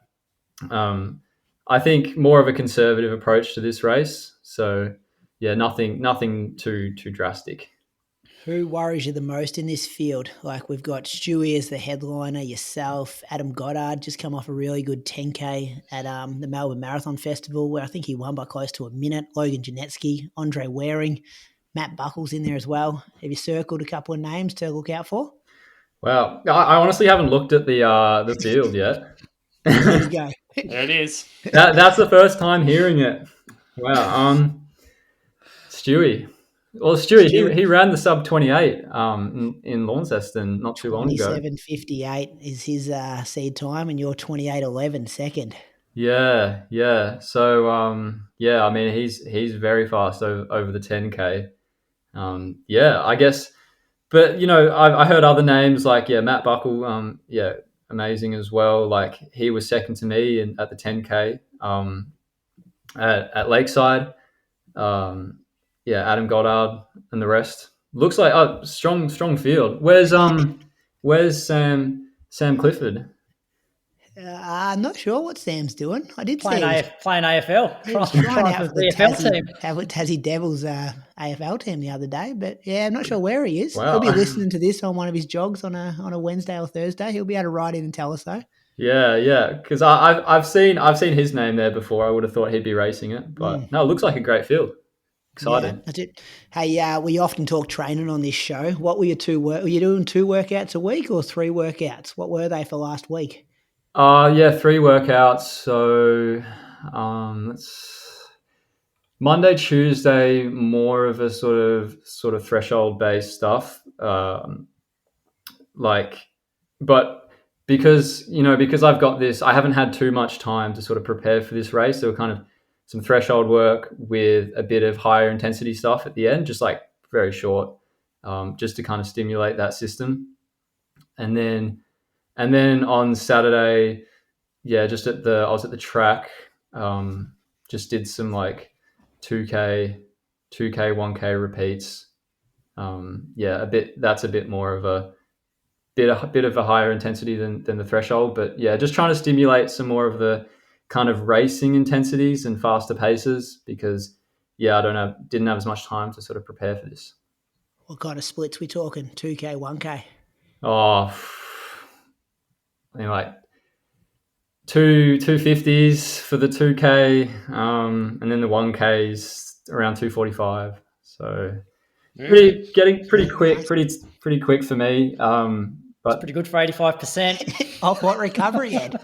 I think more of a conservative approach to this race. So yeah, nothing too drastic. Who worries you the most in this field? Like we've got Stewie as the headliner, yourself, Adam Goddard just come off a really good 10K at the Melbourne Marathon Festival where I think he won by close to a minute. Logan Janetsky, Andre Waring, Matt Buckles in there as well. Have you circled a couple of names to look out for? Wow, I honestly haven't looked at the field yet. There you go. There it is. That's the first time hearing it. Wow. Stewie. Well, Stewie, he ran the sub 28 in Launceston not too long ago. 27:58 is his seed time, and you're 28:11 second. Yeah. So yeah, I mean he's very fast over the 10K. Yeah, I guess. But I heard other names like Matt Buckle. Yeah, amazing as well. Like he was second to me at the 10K at Lakeside. Adam Goddard and the rest. Looks like a strong field. Where's Where's Sam Clifford? I'm not sure what Sam's doing. I did Playing, see playing AFL, he was trying trying for out for the the VFL team. Tassie Devils AFL team the other day. But yeah, I'm not sure where he is. Wow. He'll be listening to this on one of his jogs on a Wednesday or Thursday. He'll be able to write in and tell us though. Yeah. Because I've seen his name there before. I would have thought he'd be racing it, but no, it looks like a great field. Excited. Yeah, that's it. Hey, we often talk training on this show. What were your were you doing 2 workouts a week or 3 workouts? What were they for last week? 3 workouts. So it's Monday, Tuesday, more of a sort of threshold based stuff. But because I've got this, I haven't had too much time to sort of prepare for this race. So kind of some threshold work with a bit of higher intensity stuff at the end, just like very short, just to kind of stimulate that system. And then on Saturday, I was at the track, just did some like 2K, 1K repeats. That's a bit more of a bit of a higher intensity than the threshold, but just trying to stimulate some more of the kind of racing intensities and faster paces because didn't have as much time to sort of prepare for this. What kind of splits we talking? 2K, 1K? Oh, I mean, like 250s for the 2K, and then the 1K's around 245. So getting pretty quick for me. But it's pretty good for 85%. Off what recovery Ed?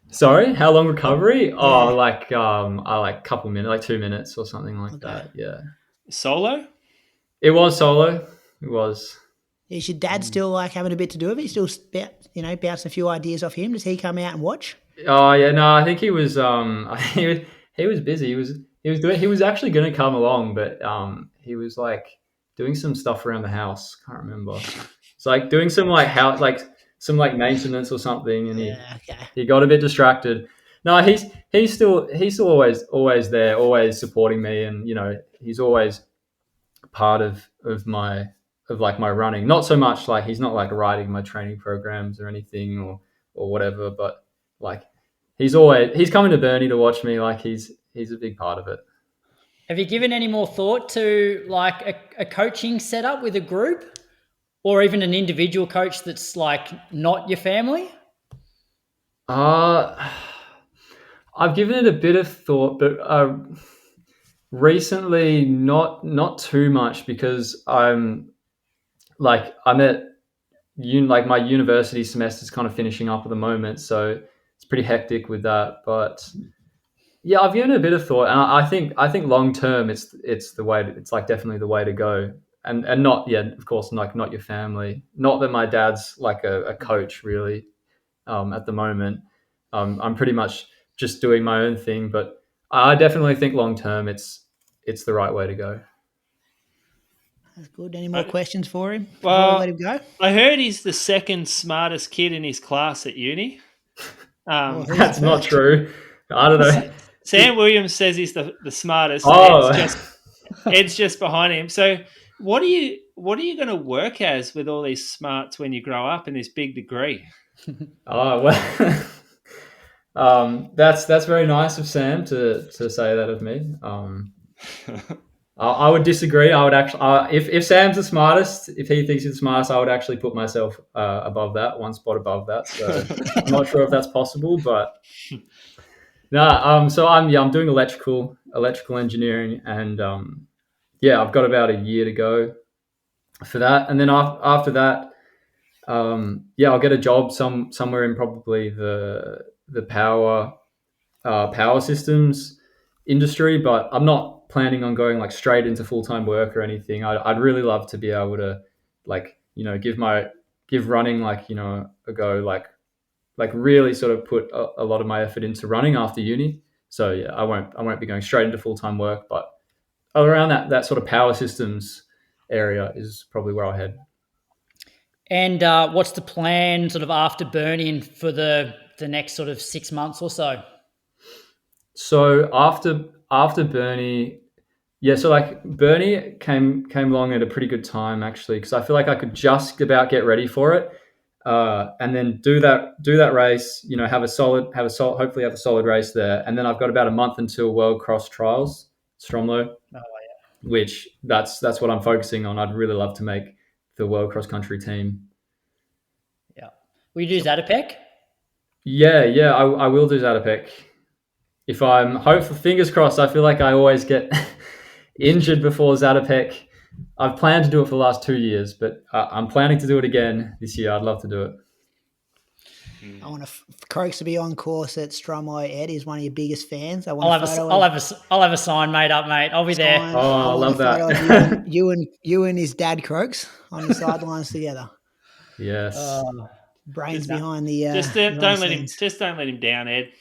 Sorry, how long recovery? Oh, like a couple minutes, like 2 minutes or something like that. Yeah. Solo? It was solo. It was. Is your dad still like having a bit to do with it? You still bouncing a few ideas off him? Does he come out and watch? Oh yeah, no, I think he was he was busy. He was actually going to come along, but he was like doing some stuff around the house. Can't remember. It's like doing some like house some like maintenance or something, and he got a bit distracted. No, he's still always there, always supporting me, and he's always part of my running. Not so much like he's not like writing my training programs or anything or whatever, but like he's coming to Burnie to watch me. Like he's a big part of it. Have you given any more thought to like a coaching setup with a group? Or even an individual coach that's like not your family? I've given it a bit of thought, but recently not too much because I'm at my university semester's kind of finishing up at the moment, so it's pretty hectic with that. But yeah, I've given it a bit of thought, and I think long term it's the way it's like definitely the way to go. And not, of course, like not your family. Not that my dad's like a coach really at the moment. I'm pretty much just doing my own thing, but I definitely think long term it's the right way to go. That's good. Any more questions for him before Well, we let him go? I heard he's the second smartest kid in his class at uni. That's not true. I don't know. Sam Williams says he's the smartest. Oh. Ed's just behind him. So what are you going to work as with all these smarts when you grow up in this big degree? Oh well, that's very nice of Sam to say that of me. I would disagree. I would actually, if Sam's the smartest, if he thinks he's the smartest, I would actually put myself above that, one spot above that. So I'm not sure if that's possible, but no. So I'm doing electrical engineering, and I've got about a year to go for that, and then after that, I'll get a job somewhere in probably the power systems industry, but I'm not planning on going like straight into full-time work or anything. I'd really love to be able to give running a go, like really sort of put a lot of my effort into running after uni. So I won't be going straight into full-time work, but around that sort of power systems area is probably where I'll head. And what's the plan sort of after Burnie for the next sort of 6 months or so? So after Burnie, Yeah, so like Bernie came along at a pretty good time actually, because I feel like I could just about get ready for it, and then do that race. You know, hopefully have a solid race there, and then I've got about a month until World Cross Trials, Stromlo, Oh, which that's what I'm focusing on. I'd really love to make the World Cross Country team. yeah. Will you do Zatopek? Yeah, I will do Zatopek. If I'm hopeful, fingers crossed. I feel like I always get injured before Zatopek. I've planned to do it for the last 2 years, but I'm planning to do it again this year. I'd love to do it. I want Croaks to be on course at Stromlo. Ed is one of your biggest fans. I'll have a sign made up, mate. I'll be there. sign. Oh, I want love a photo that. of you and his dad Croaks on the sidelines together. Yes. Brains behind the. Just behind don't the let him. scenes. Just don't let him down, Ed.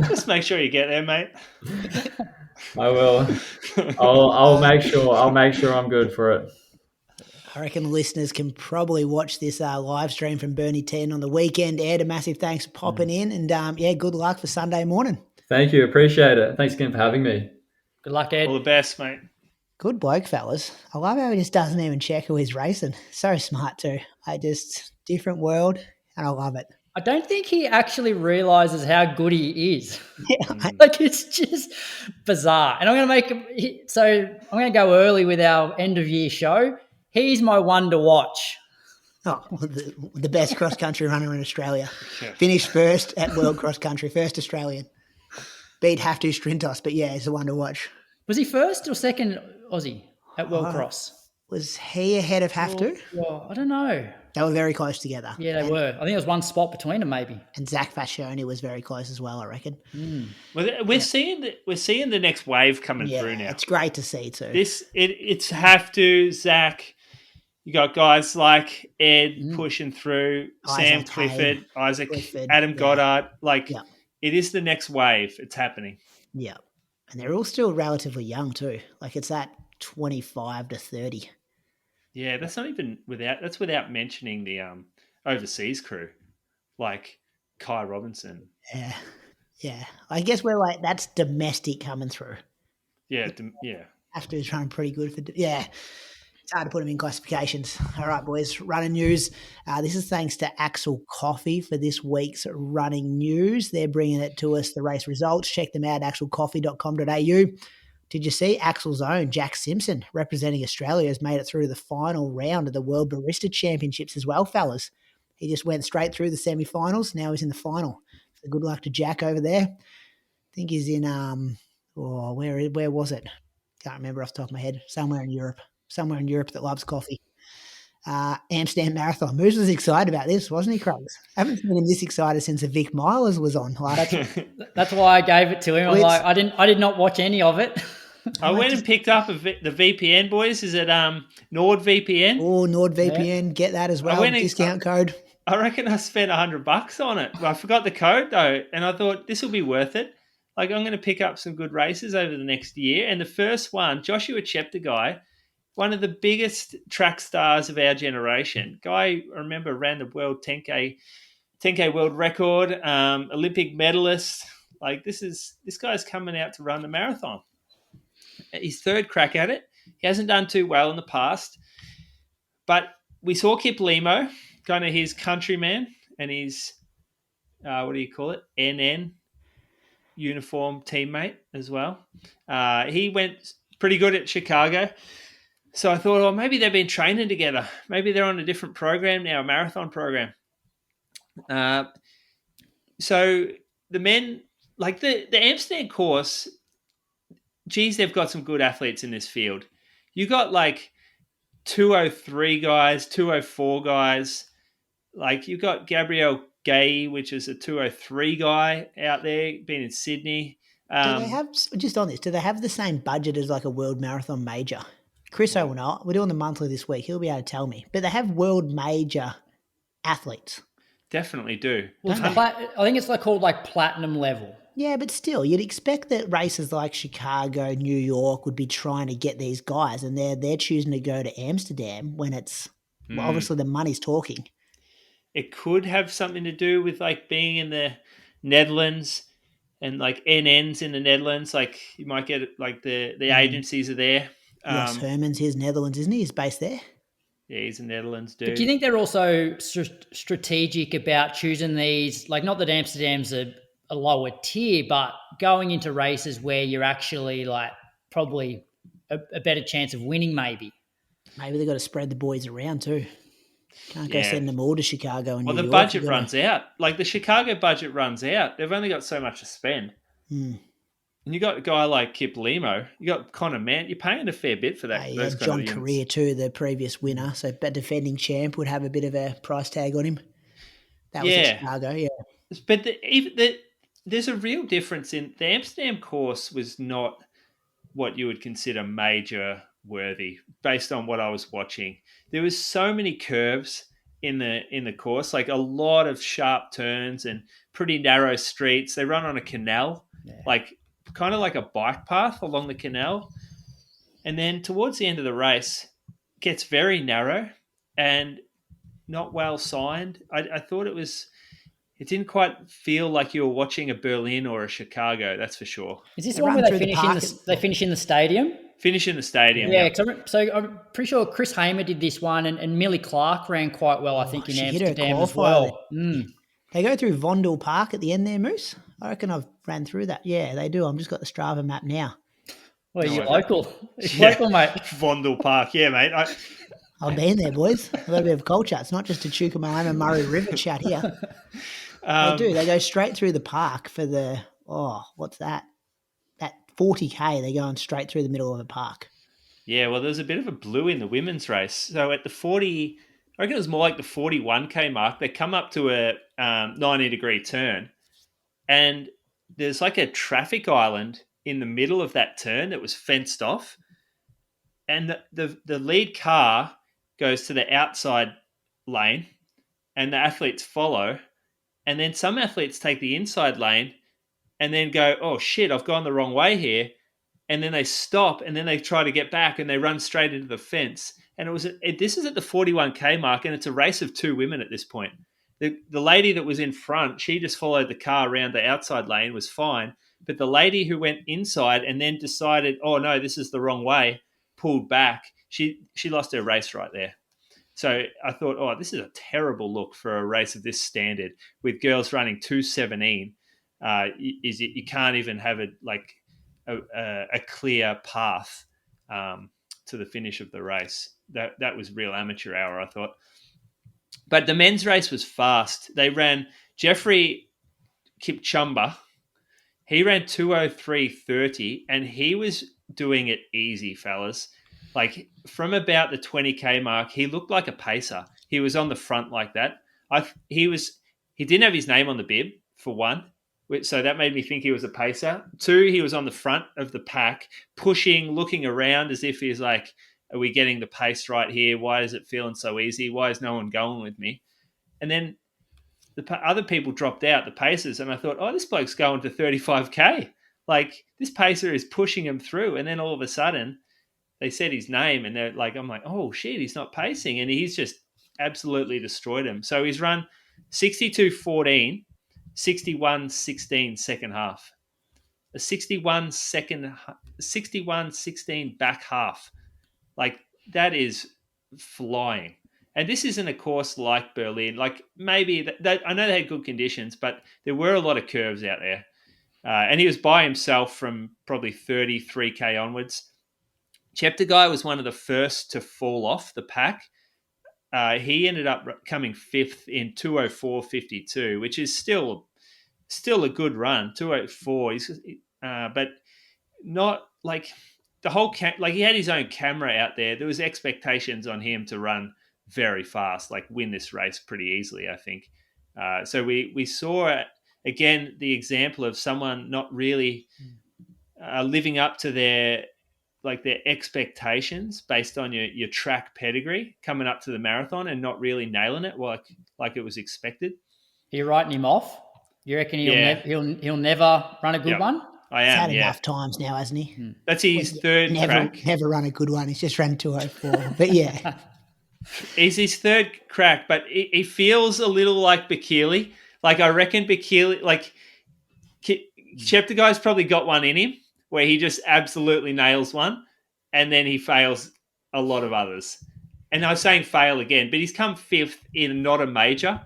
Just make sure you get there, mate. I will. I'll make sure. I'll make sure I'm good for it. I reckon the listeners can probably watch this live stream from Burnie 10 on the weekend. Ed, a massive thanks for popping in, and good luck for Sunday morning. Thank you. Appreciate it. Thanks again for having me. Good luck, Ed. All the best, mate. Good bloke, fellas. I love how he just doesn't even check who he's racing. So smart too. Different world, and I love it. I don't think he actually realizes how good he is. Yeah, Like, it's just bizarre. And I'm going to go early with our end of year show. He's my one to watch. The best cross country runner in Australia. Finished first at World Cross Country, first Australian. Beat Have-To Strintos, but yeah, he's the one to watch. Was he first or second Aussie at World Cross? Was he ahead of Have-To? Well, I don't know. They were very close together. Yeah, they were. I think there was one spot between them, maybe. And Zach Fascioni was very close as well, I reckon. Well, we're seeing the next wave coming through now. It's great to see too. It's Have-To, Zach. You got guys like Ed pushing through, Sam Clifford, Isaac, Adam Goddard. It is the next wave. It's happening. Yeah. And they're all still relatively young too. Like it's at 25 to 30. Yeah, that's without mentioning the overseas crew, like Kai Robinson. Yeah. I guess we're like, that's domestic coming through. Yeah. Have-To's running pretty good for, It's hard to put them in classifications. All right, boys, running news. This is thanks to Axel Coffee for this week's running news. They're bringing it to us, the race results. Check them out, axelcoffee.com.au. Did you see Axel's own Jack Simpson representing Australia has made it through the final round of the World Barista Championships as well, fellas? He just went straight through the semi-finals. Now he's in the final. So good luck to Jack over there. I think he's in, where was it? Can't remember off the top of my head. Somewhere in Europe that loves coffee. Amsterdam Marathon. Moose was excited about this, wasn't he, Crows? I haven't seen him this excited since the Vic Milers was on. That's why I gave it to him. I did not watch any of it. I went and picked up the VPN, boys. Is it NordVPN? Oh, NordVPN. Get that as well. Discount code. I reckon I spent $100 on it. I forgot the code though, and I thought this will be worth it. Like I'm going to pick up some good races over the next year. And the first one, Joshua Cheptegei, one of the biggest track stars of our generation. Guy, I remember, ran the world 10K world record, Olympic medalist. Like this guy's coming out to run the marathon. His third crack at it. He hasn't done too well in the past, but we saw Kip Limo, kind of his countryman and his, NN uniform teammate as well. He went pretty good at Chicago. So I thought, maybe they've been training together. Maybe they're on a different program now, a marathon program. So the men, like the Amsterdam course, geez, they've got some good athletes in this field. You got like 203 guys, 204 guys. Like you got Gabriel Gay, which is a 203 guy out there, been in Sydney. Do they have, just on this, do they have the same budget as like a world marathon major? Chris will know. We're doing the monthly this week. He'll be able to tell me. But they have world major athletes. Definitely do. Well, I think it's called platinum level. Yeah, but still, you'd expect that races like Chicago, New York would be trying to get these guys, and they're choosing to go to Amsterdam when it's obviously the money's talking. It could have something to do with being in the Netherlands. and like NN's in the Netherlands. Like you might get like the agencies are there. Jos Herman's his Netherlands, isn't he? He's based there. Yeah, he's a Netherlands dude. But do you think they're also strategic about choosing these? Like, not that Amsterdam's a lower tier, but going into races where you're actually like probably a better chance of winning, maybe. Maybe they've got to spread the boys around too. Can't go send them all to Chicago and New York. Well, the budget runs out. Like the Chicago budget runs out. They've only got so much to spend. And you got a guy like Kip Limo. You got Connor Mant. You're paying a fair bit for that. Those John Career too, the previous winner. So a defending champ would have a bit of a price tag on him. That was in Chicago, yeah. But there's a real difference in the Amsterdam course was not what you would consider major worthy based on what I was watching. There was so many curves in the course, like a lot of sharp turns and pretty narrow streets. They run on a canal, like kind of like a bike path along the canal. And then towards the end of the race, it gets very narrow and not well signed. I thought it didn't quite feel like you were watching a Berlin or a Chicago, that's for sure. Is this the one where they finish in the stadium? Finish in the stadium. Yeah, so I'm pretty sure Chris Hamer did this one, and Millie Clark ran quite well, I think, in Amsterdam as well. They go through Vondel Park at the end there, Moose. I reckon I've ran through that. Yeah, they do. I'm just got the Strava map now. Well, you're local. Local, mate. Vondel Park, yeah, mate. I've been there, boys. I've got a bit of culture. It's not just a Chukamalama Murray River chat here. They do. They go straight through the park for the, what's that? That 40K, they're going straight through the middle of the park. Yeah, well, there's a bit of a blue in the women's race. So at the 40, I reckon it was more like the 41K mark, they come up to a 90-degree turn, and there's like a traffic island in the middle of that turn that was fenced off, and the lead car goes to the outside lane, and the athletes follow, and then some athletes take the inside lane and then go, oh shit, I've gone the wrong way here. And then they stop and then they try to get back and they run straight into the fence. And this is at the 41K mark, and it's a race of two women at this point. The lady that was in front, she just followed the car around the outside lane, was fine. But the lady who went inside and then decided, oh no, this is the wrong way, pulled back. She lost her race right there. So I thought, oh, this is a terrible look for a race of this standard with girls running 2:17. You can't even have a clear path to the finish of the race. That was real amateur hour, I thought. But the men's race was fast. They ran Geoffrey Kipchumba. He ran 2:03:30, and he was doing it easy, fellas. Like from about the 20K mark, he looked like a pacer. He was on the front like that. He didn't have his name on the bib, for one, so that made me think he was a pacer. Two, he was on the front of the pack, pushing, looking around as if he's like, are we getting the pace right here? Why is it feeling so easy? Why is no one going with me? And then the other people dropped out, the pacers, and I thought, oh, this bloke's going to 35K. Like, this pacer is pushing him through. And then all of a sudden, they said his name, and they're like, I'm like, oh, shit, he's not pacing. And he's just absolutely destroyed him. So he's run 62:14, 61:16 second half. A 61:16 back half. Like, that is flying. And this isn't a course like Berlin. Like, maybe, I know they had good conditions, but there were a lot of curves out there. And he was by himself from probably 33K onwards. Cheptegei was one of the first to fall off the pack. He ended up coming fifth in 2:04:52, which is still a good run. 2:04, but not like the whole like he had his own camera out there. There was expectations on him to run very fast, like win this race pretty easily, I think. So we saw again the example of someone not really living up to their expectations based on your track pedigree coming up to the marathon and not really nailing it like it was expected. Are you writing him off? You reckon he'll never run a good one? I am. He's had enough times now, hasn't he? That's his third crack. Never run a good one. He's just ran 2:04. But yeah. He's his third crack, but he feels a little like Bikili. Like, I reckon Bikili, like Cheptegei's probably got one in him where he just absolutely nails one and then he fails a lot of others. And I was saying fail again, but he's come 5th in not a major.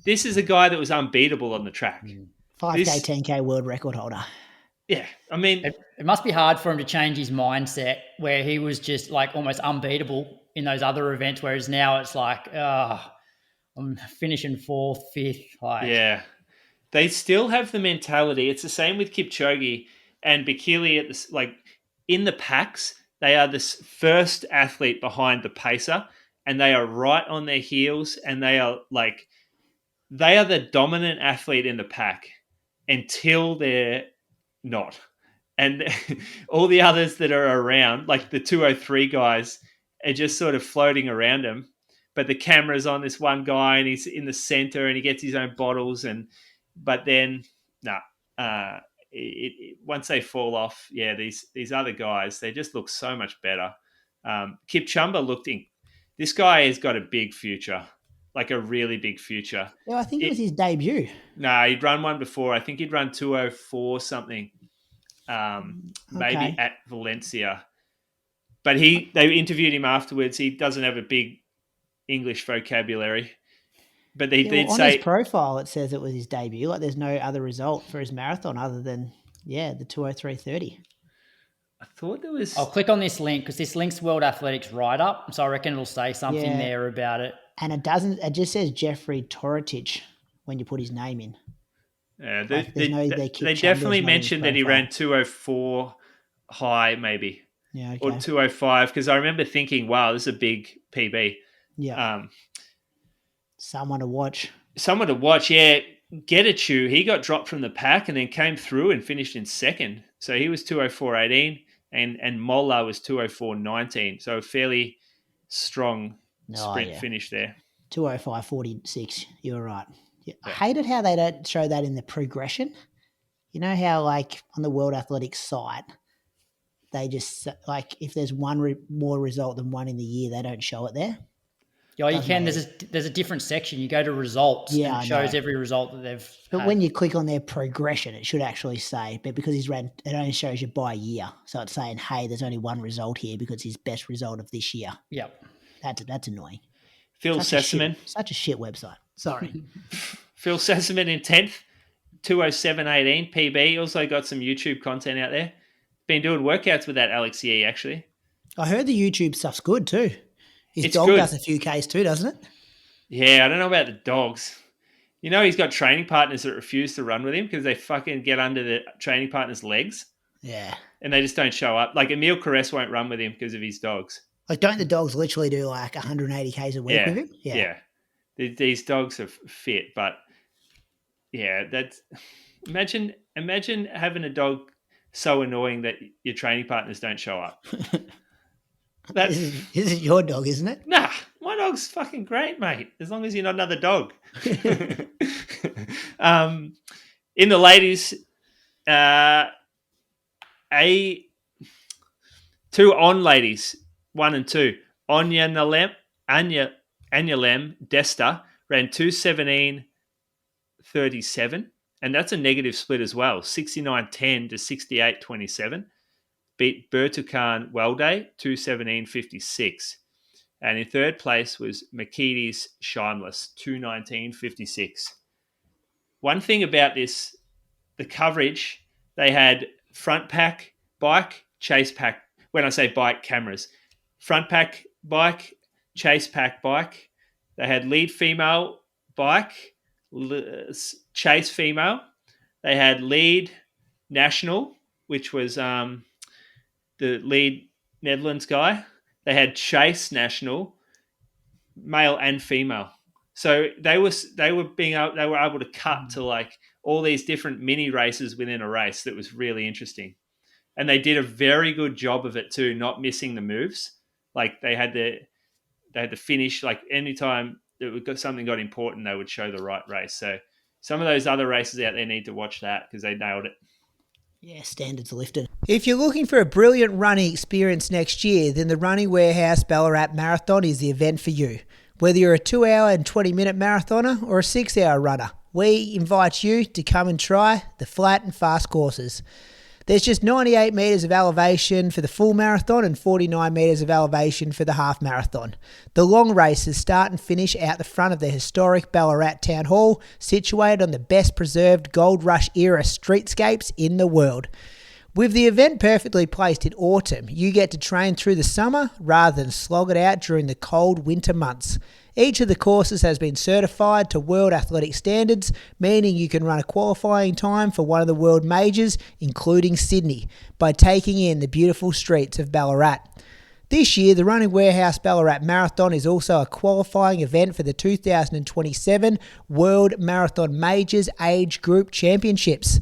This is a guy that was unbeatable on the track. 5K, 10K world record holder. Yeah, I mean... It must be hard for him to change his mindset where he was just like almost unbeatable in those other events, whereas now it's like, I'm finishing 4th, 5th. Like, yeah. They still have the mentality. It's the same with Kipchoge and Bekele at this, like in the packs. They are the first athlete behind the pacer, and they are right on their heels, and they are the dominant athlete in the pack until they're not. And all the others that are around, like the 203 guys, are just sort of floating around him. But the camera's on this one guy, and he's in the center, and he gets his own bottles, but then, once they fall off, these other guys, they just look so much better. Kipchumba this guy has got a big future, like a really big future. Yeah, I think it was his debut. No, he'd run one before. I think he'd run 204 something, maybe at Valencia. But they interviewed him afterwards. He doesn't have a big English vocabulary. But they did on say... his profile, it says it was his debut. Like, there's no other result for his marathon other than, the 203.30. I thought there was... I'll click on this link because this link's World Athletics write-up, so I reckon it'll say something there about it. And it just says Geoffrey Kipchumba when you put his name in. Yeah, they definitely mentioned that he ran 204 high, maybe. Yeah, okay. Or 205, because I remember thinking, wow, this is a big PB. Yeah. Someone to watch. Yeah. Geddard, he got dropped from the pack and then came through and finished in second. So he was 204.18 and Molla was 204.19. So a fairly strong sprint finish there. 205.46. You're right. Yeah. I hated how they don't show that in the progression. You know how, like, on the World Athletics site, they just, like, if there's one more result than one in the year, they don't show it there. Yeah, you can. There's a different section. You go to results, and it shows every result that they've had. When you click on their progression, it should actually say, but because he's ran, it only shows you by year. So it's saying, hey, there's only one result here because his best result of this year. Yep. That's annoying. Phil Sessamon. Such a shit website. Sorry. Phil Sessamon in 10th, 207.18 PB. Also got some YouTube content out there. Been doing workouts with that Alex Yee, actually. I heard the YouTube stuff's good too. His it's dog good. does a few Ks too, doesn't it? Yeah, I don't know about the dogs. You know, he's got training partners that refuse to run with him because they fucking get under the training partner's legs. Yeah. And they just don't show up. Like Emil Caress won't run with him because of his dogs. Like, don't the dogs literally do like 180 Ks a week with him? Yeah. These dogs are fit, but that's... Imagine having a dog so annoying that your training partners don't show up. This is your dog, isn't it? Nah, my dog's fucking great, mate. As long as you're not another dog. In the ladies, two on ladies, 1 and 2. Aynalem Desta ran 2:17.37, and that's a negative split as well, 69.10 to 68.27. Beat Bertukan Welde, 2:17.56. And in third place was Makides Shameless, 2:19.56. One thing about this, the coverage, they had front pack bike, chase pack. When I say bike, cameras. Front pack bike, chase pack bike. They had lead female bike, chase female. They had lead national, which was... the lead Netherlands guy. They had chase national, male and female. So they were able to cut to like all these different mini races within a race. That was really interesting, and they did a very good job of it too, not missing the moves. Like they had the finish. Like anytime something got important, they would show the right race. So some of those other races out there need to watch that because they nailed it. Yeah, standards lifted. If you're looking for a brilliant running experience next year, then the Running Warehouse Ballarat Marathon is the event for you. Whether you're a 2 hour and 20 minute marathoner or a 6 hour runner, we invite you to come and try the flat and fast courses. There's just 98 metres of elevation for the full marathon and 49 metres of elevation for the half marathon. The long races start and finish out the front of the historic Ballarat Town Hall, situated on the best preserved Gold Rush era streetscapes in the world. With the event perfectly placed in autumn, you get to train through the summer rather than slog it out during the cold winter months. Each of the courses has been certified to World Athletic Standards, meaning you can run a qualifying time for one of the world majors, including Sydney, by taking in the beautiful streets of Ballarat. This year, the Running Warehouse Ballarat Marathon is also a qualifying event for the 2027 World Marathon Majors Age Group Championships.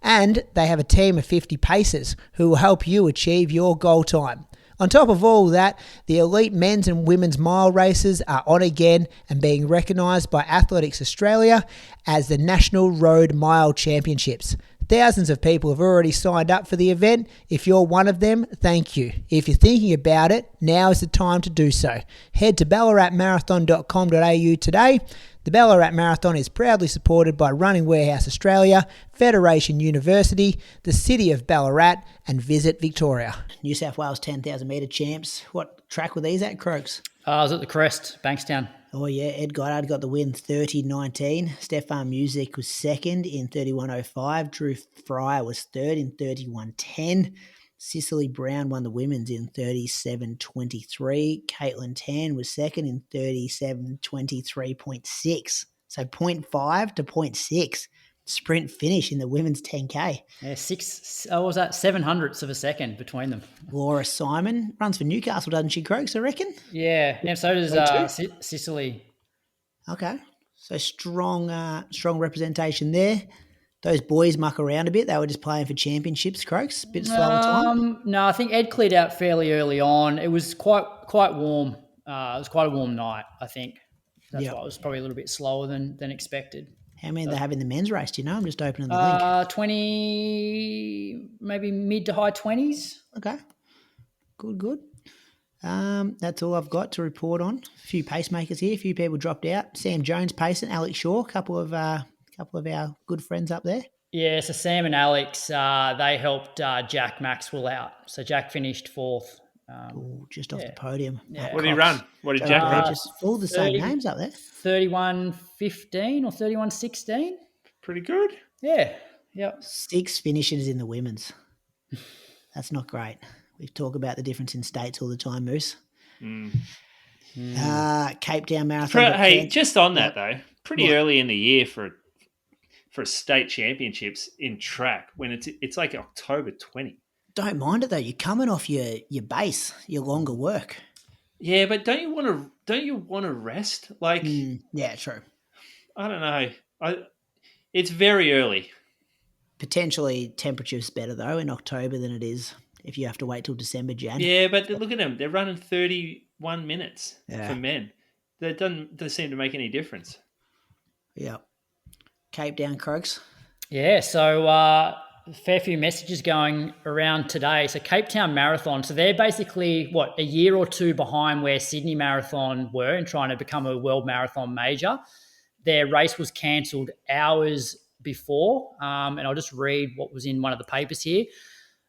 And they have a team of 50 pacers who will help you achieve your goal time. On top of all that, the elite men's and women's mile races are on again and being recognised by Athletics Australia as the National Road Mile Championships. Thousands of people have already signed up for the event. If you're one of them, thank you. If you're thinking about it, now is the time to do so. Head to ballaratmarathon.com.au today. The Ballarat Marathon is proudly supported by Running Warehouse Australia, Federation University, the City of Ballarat, and Visit Victoria. New South Wales 10,000 metre champs. What track were these at, Croaks? I was at the Crest, Bankstown. Oh, yeah. Ed Goddard got the win 30.19. Stefan Music was second in 31.05. Drew Fryer was third in 31.10. Cicely Brown won the women's in 37.23. Caitlin Tan was second in 37.23.6. So 0.5 to 0.6 sprint finish in the women's 10K. Yeah, 700ths of a second between them. Laura Simon runs for Newcastle, doesn't she, Croaks, I reckon? Yeah, and so does Cicely. Okay. So strong representation there. Those boys muck around a bit. They were just playing for championships, Croaks. A bit slower time. No, I think Ed cleared out fairly early on. It was quite warm. It was quite a warm night, I think. That's why it was probably a little bit slower than expected. How many they have in the men's race? Do you know? I'm just opening the link. 20, maybe mid to high 20s. Okay. Good. That's all I've got to report on. A few pacemakers here. A few people dropped out. Sam Jones pacing, Alex Shaw, a couple of our good friends up there. Yeah, so Sam and Alex, they helped Jack Maxwell out. So Jack finished fourth. Just off the podium. Yeah. What did he run? What did Jack run? Just all the same names up there. 31.15 or 31.16. Pretty good. Yeah. Yep. 6 finishes in the women's. That's not great. We talk about the difference in states all the time, Moose. Cape Town Marathon. Hey, just on that though, pretty early in the year for state championships in track when it's like October 20. Don't mind it though. You're coming off your base, your longer work. Yeah, but don't you want to rest? Like, yeah, true. I don't know. It's very early. Potentially, temperature's better though in October than it is if you have to wait till December, Jan. Yeah, but look at them. They're running 31 minutes for men. That doesn't seem to make any difference. Yeah. Cape Town, Croaks. Yeah, so a fair few messages going around today. So Cape Town Marathon, so they're basically, a year or two behind where Sydney Marathon were in trying to become a world marathon major. Their race was cancelled hours before, and I'll just read what was in one of the papers here.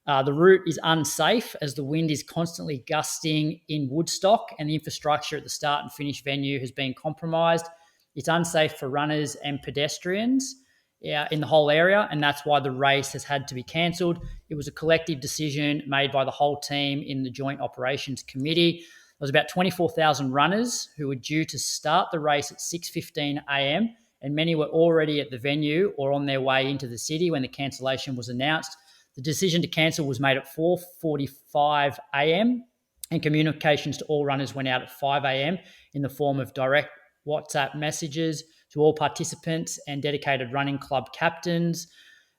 The route is unsafe as the wind is constantly gusting in Woodstock and the infrastructure at the start and finish venue has been compromised. It's unsafe for runners and pedestrians in the whole area, and that's why the race has had to be cancelled. It was a collective decision made by the whole team in the Joint Operations Committee. There was about 24,000 runners who were due to start the race at 6:15 a.m, and many were already at the venue or on their way into the city when the cancellation was announced. The decision to cancel was made at 4:45 a.m, and communications to all runners went out at 5 a.m. in the form of direct WhatsApp messages to all participants and dedicated running club captains,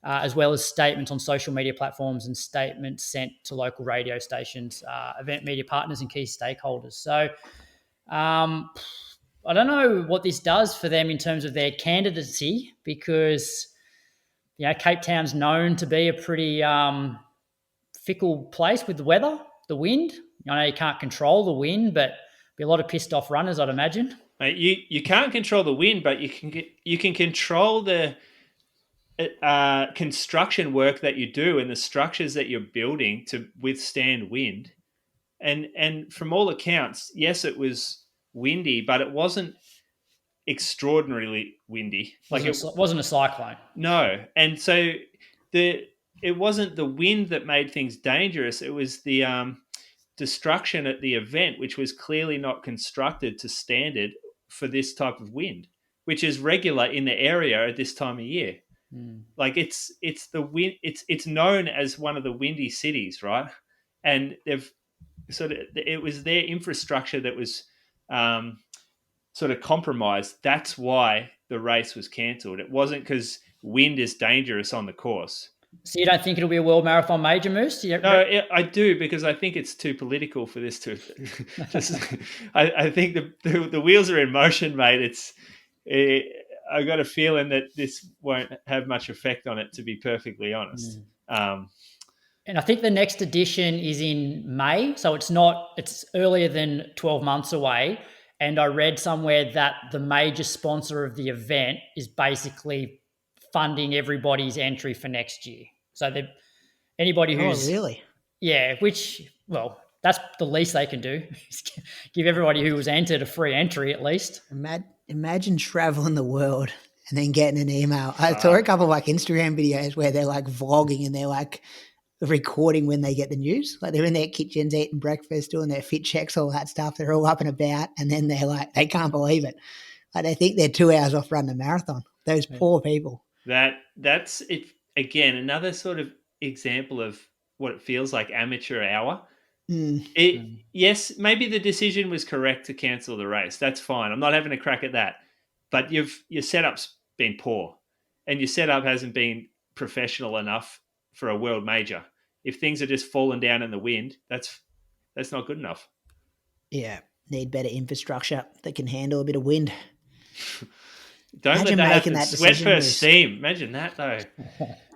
as well as statements on social media platforms and statements sent to local radio stations, event media partners and key stakeholders. So I don't know what this does for them in terms of their candidacy because, Cape Town's known to be a pretty fickle place with the weather, the wind. I know you can't control the wind, but be a lot of pissed off runners, I'd imagine. Mate, you can't control the wind, but you can control the construction work that you do and the structures that you're building to withstand wind. And from all accounts, yes, it was windy, but it wasn't extraordinarily windy. Wasn't a cyclone. No, and so it wasn't the wind that made things dangerous. It was the destruction at the event, which was clearly not constructed to standard for this type of wind, which is regular in the area at this time of year. Like it's the wind. It's known as one of the windy cities, right? And they've it was their infrastructure that was sort of compromised. That's why the race was cancelled. It wasn't because wind is dangerous on the course. So you don't think it'll be a world marathon major, Moose? No, I do, because I think it's too political for this to. I think the wheels are in motion, mate. I got a feeling that this won't have much effect on it, to be perfectly honest. And I think the next edition is in May, so it's earlier than 12 months away. And I read somewhere that the major sponsor of the event is basically funding everybody's entry for next year. So anybody who's... Oh, really? Yeah, that's the least they can do. Give everybody who was entered a free entry at least. Imagine traveling the world and then getting an email. I saw a couple of like Instagram videos where they're like vlogging and they're like recording when they get the news. Like they're in their kitchens eating breakfast, doing their fit checks, all that stuff. They're all up and about, and then they're like, they can't believe it. Like they think they're 2 hours off running a marathon. Those poor people. That's it. Again, another sort of example of what it feels like amateur hour. Yes, maybe the decision was correct to cancel the race. That's fine. I'm not having a crack at that. But your setup's been poor, and your setup hasn't been professional enough for a world major. If things are just falling down in the wind, that's not good enough. Yeah, need better infrastructure that can handle a bit of wind. Don't let that happen. Sweat first steam. Imagine that, though.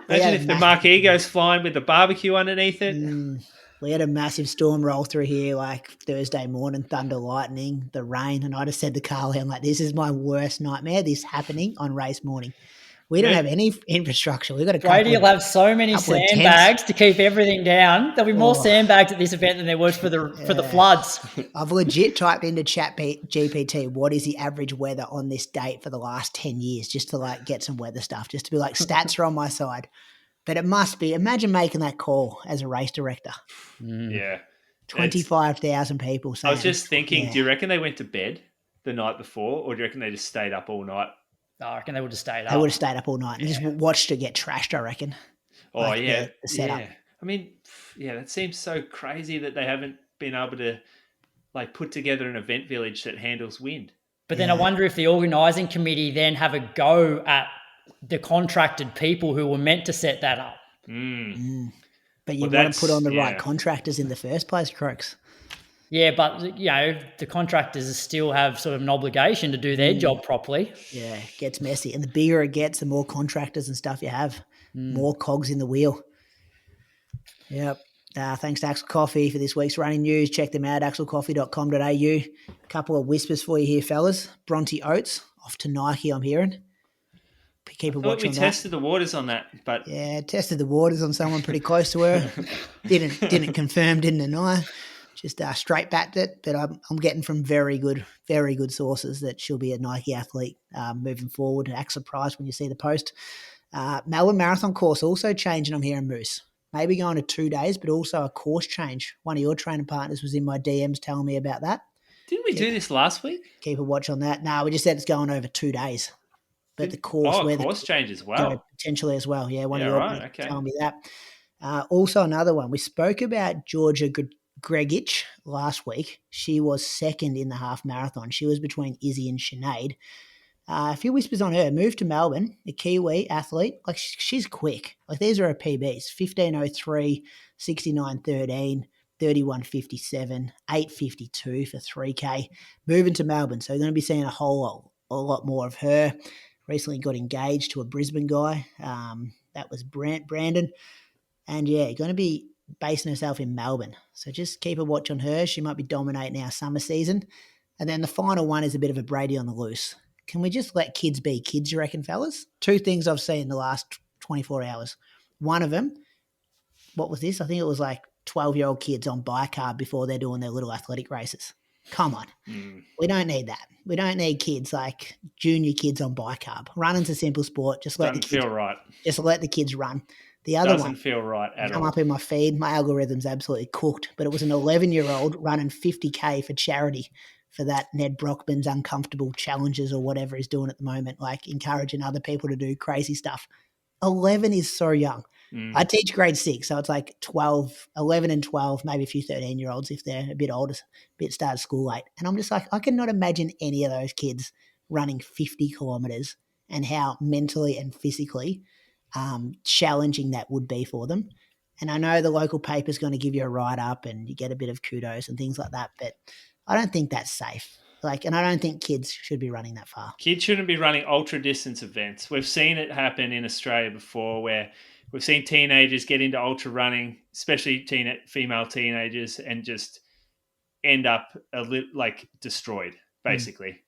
Imagine if the marquee goes flying with the barbecue underneath it. We had a massive storm roll through here like Thursday morning, thunder, lightning, the rain, and I just said to Carly, I'm like, this is my worst nightmare, this happening on race morning. We don't have any infrastructure. We've got Brady will have so many sandbags to keep everything down. There'll be more sandbags at this event than there was for the floods. I've legit typed into GPT, what is the average weather on this date for the last 10 years, just to like get some weather stuff, just to be like, stats are on my side. But it must be. Imagine making that call as a race director. Yeah. 25,000 people. I was just thinking, do you reckon they went to bed the night before, or do you reckon they just stayed up all night? I reckon they would have stayed up. They would have stayed up all night and just watched it get trashed, I reckon. Oh, like the setup. Yeah. I mean, that seems so crazy that they haven't been able to like put together an event village that handles wind. But then I wonder if the organising committee then have a go at the contracted people who were meant to set that up. But you want to put on the right contractors in the first place, Crooks. Yeah, but the contractors still have sort of an obligation to do their job properly. Yeah, it gets messy. And the bigger it gets, the more contractors and stuff you have. More cogs in the wheel. Yep. Thanks to Axel Coffee for this week's running news. Check them out, axelcoffee.com.au. A couple of whispers for you here, fellas. Bronte Oates off to Nike, I'm hearing. Keep a watch on that. We tested the waters on that, but tested the waters on someone pretty close to her. didn't confirm, didn't deny. Just straight backed it, but I'm getting from very good sources that she'll be a Nike athlete moving forward. Act surprised when you see the post. Melbourne Marathon course also changing, I'm hearing, Moose. Maybe going to 2 days, but also a course change. One of your training partners was in my DMs telling me about that. Didn't we do this last week? Keep a watch on that. No, we just said it's going over 2 days. But the course, course change as well. Potentially as well. Yeah, one of your telling me that. Also another one. We spoke about Georgia Gregic last week. She was second in the half marathon. She was between Izzy and Sinead. A few whispers on her. Moved to Melbourne, a Kiwi athlete. Like she's quick. Like these are her PBs: 15:03, 69:13, 31:57, 8:52 for 3K. Moving to Melbourne, so you're going to be seeing a lot more of her. Recently got engaged to a Brisbane guy. That was Brandon. And going to be basing herself in Melbourne. So just keep a watch on her. She might be dominating our summer season. And then the final one is a bit of a Brady on the loose. Can we just let kids be kids, you reckon, fellas? 2 things I've seen in the last 24 hours. One of them, what was this? I think it was like 12-year-old kids on bicarb before they're doing their little athletic races. Come on. We don't need that. We don't need kids like junior kids on bicarb. Running's a simple sport. Just let Doesn't feel right. Just let the kids run. The other Doesn't one feel right at come all. up in my feed. My algorithm's absolutely cooked, but it was an 11-year-old running 50K for charity for that Ned Brockman's Uncomfortable Challenges or whatever he's doing at the moment, like encouraging other people to do crazy stuff. 11 is so young. I teach grade 6, so it's like 12, 11 and 12, maybe a few 13-year-olds if they're a bit older, a bit started school late. And I'm just like, I cannot imagine any of those kids running 50 kilometers and how mentally and physically challenging that would be for them. And I know the local paper's going to give you a write-up and you get a bit of kudos and things like that, but I don't think that's safe. And I don't think kids should be running that far. Kids shouldn't be running ultra-distance events. We've seen it happen in Australia before where we've seen teenagers get into ultra running, especially female teenagers, and just end up destroyed, basically.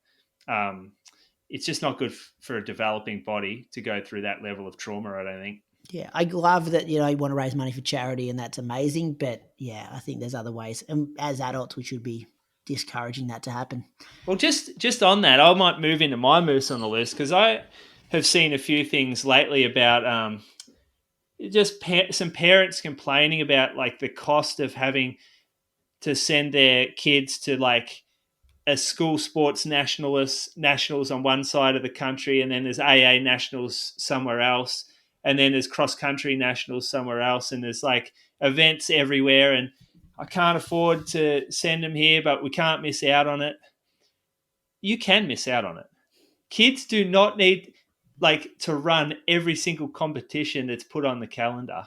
It's just not good for a developing body to go through that level of trauma, I don't think. Yeah, I love that, you want to raise money for charity and that's amazing. But, yeah, I think there's other ways. And as adults, we should be discouraging that to happen. Well, just on that, I might move into my moose on the list because I have seen a few things lately about some parents complaining about like the cost of having to send their kids to like a school sports nationals on one side of the country, and then there's AA nationals somewhere else, and then there's cross country nationals somewhere else, and there's like events everywhere, and I can't afford to send them here, but we can't miss out on it. You can miss out on it. Kids do not need to run every single competition that's put on the calendar.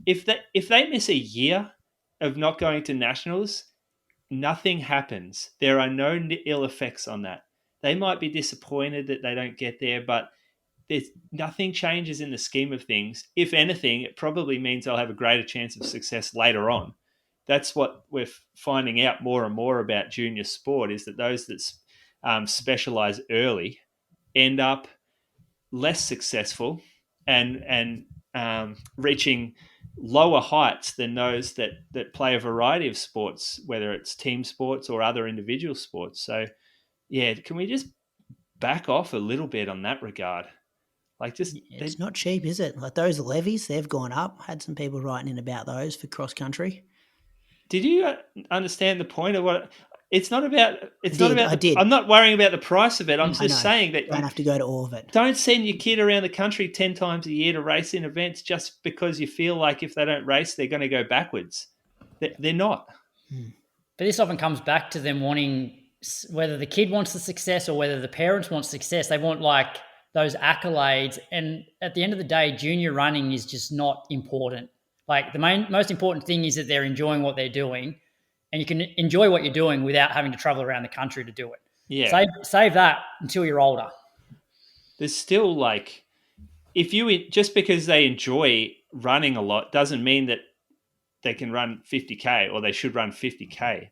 If they miss a year of not going to nationals, nothing happens. There are no ill effects on that. They might be disappointed that they don't get there, but nothing changes in the scheme of things. If anything, it probably means they'll have a greater chance of success later on. That's what we're finding out more and more about junior sport, is that those that specialize early end up less successful and reaching lower heights than those that play a variety of sports, whether it's team sports or other individual sports. So, yeah, can we just back off a little bit on that regard? It's not cheap, is it? Like those levies, they've gone up. Had some people writing in about those for cross country. Did you understand the point of what? It's not about. I did. I'm not worrying about the price of it. I'm just saying that you don't have to go to all of it. Don't send your kid around the country 10 times a year to race in events just because you feel like if they don't race, they're going to go backwards. They're not. But this often comes back to them wanting, whether the kid wants the success or whether the parents want success. They want like those accolades. And at the end of the day, junior running is just not important. Like the most important thing is that they're enjoying what they're doing, and you can enjoy what you're doing without having to travel around the country to do it. Yeah. Save that until you're older. There's still just because they enjoy running a lot doesn't mean that they can run 50K or they should run 50K.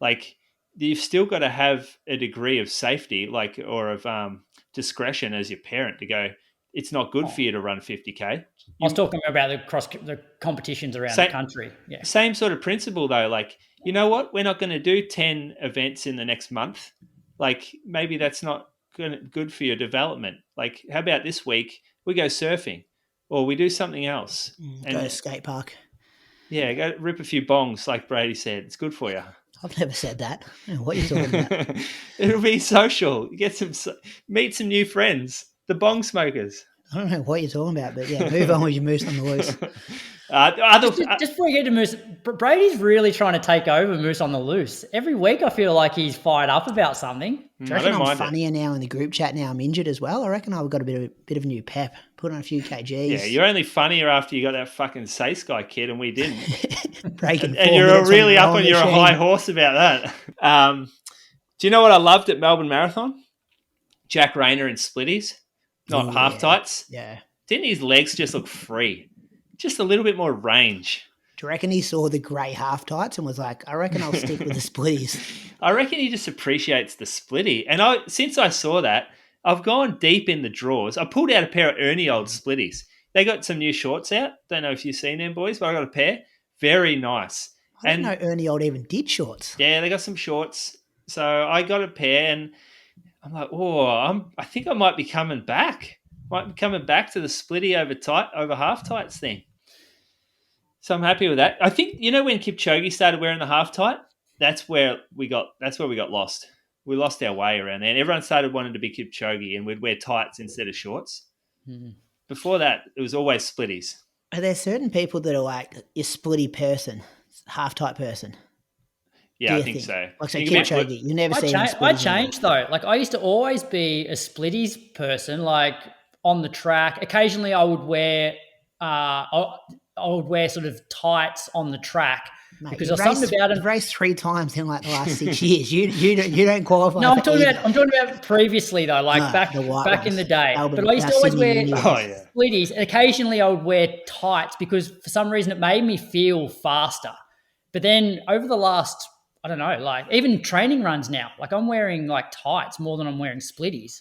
Like you've still got to have a degree of safety, or of discretion as your parent to go, it's not good for you to run 50K. I was talking about the competitions around the country. Yeah. Same sort of principle though. Like, you know what? We're not going to do 10 events in the next month. Like maybe that's not good for your development. Like how about this week we go surfing or we do something else. Go to skate park. Yeah, go rip a few bongs like Brady said. It's good for you. I've never said that. What are you talking about? It'll be social. You meet some new friends. The bong smokers. I don't know what you're talking about, but yeah, move on with your moose on the loose. Just before we get to Moose, Brady's really trying to take over Moose on the loose. Every week I feel like he's fired up about something. Do you reckon I'm funnier now in the group chat now I'm injured as well? I reckon I've got a bit of new pep, put on a few kg's. Yeah, you're only funnier after you got that fucking Say Sky kid and we didn't. Breaking and you're really up on your high horse about that. Do you know what I loved at Melbourne Marathon? Jack Rayner in splitties, not half tights. Yeah. Didn't his legs just look free? Just a little bit more range. Do you reckon he saw the grey half tights and was like, I reckon I'll stick with the splitties? I reckon he just appreciates the splitty. And since I saw that, I've gone deep in the drawers. I pulled out a pair of Ernie old splitties. They got some new shorts out. Don't know if you've seen them, boys, but I got a pair. Very nice. I didn't know Ernie Old even did shorts. Yeah, they got some shorts. So I got a pair, and I'm like, I think I might be coming back. Might be coming back to the splitty over half tights thing. So I'm happy with that. I think when Kipchoge started wearing the half tight, that's where we got lost. We lost our way around there, and everyone started wanting to be Kipchoge, and we'd wear tights instead of shorts. Mm. Before that, it was always splitties. Are there certain people that are like a splitty person, half tight person? Yeah, I think so. Like say Kipchoge, you never see him. I changed though. Like I used to always be a splitties person, like on the track. Occasionally, I would wear sort of tights on the track. Mate, because there's something about it. You've raced 3 times in like the last 6 years. You don't qualify. No, I'm talking about previously though, like back in the day. But I used to always wear splitties, and occasionally I would wear tights because for some reason it made me feel faster. But then over the last, I don't know, like even training runs now, like I'm wearing like tights more than I'm wearing splitties.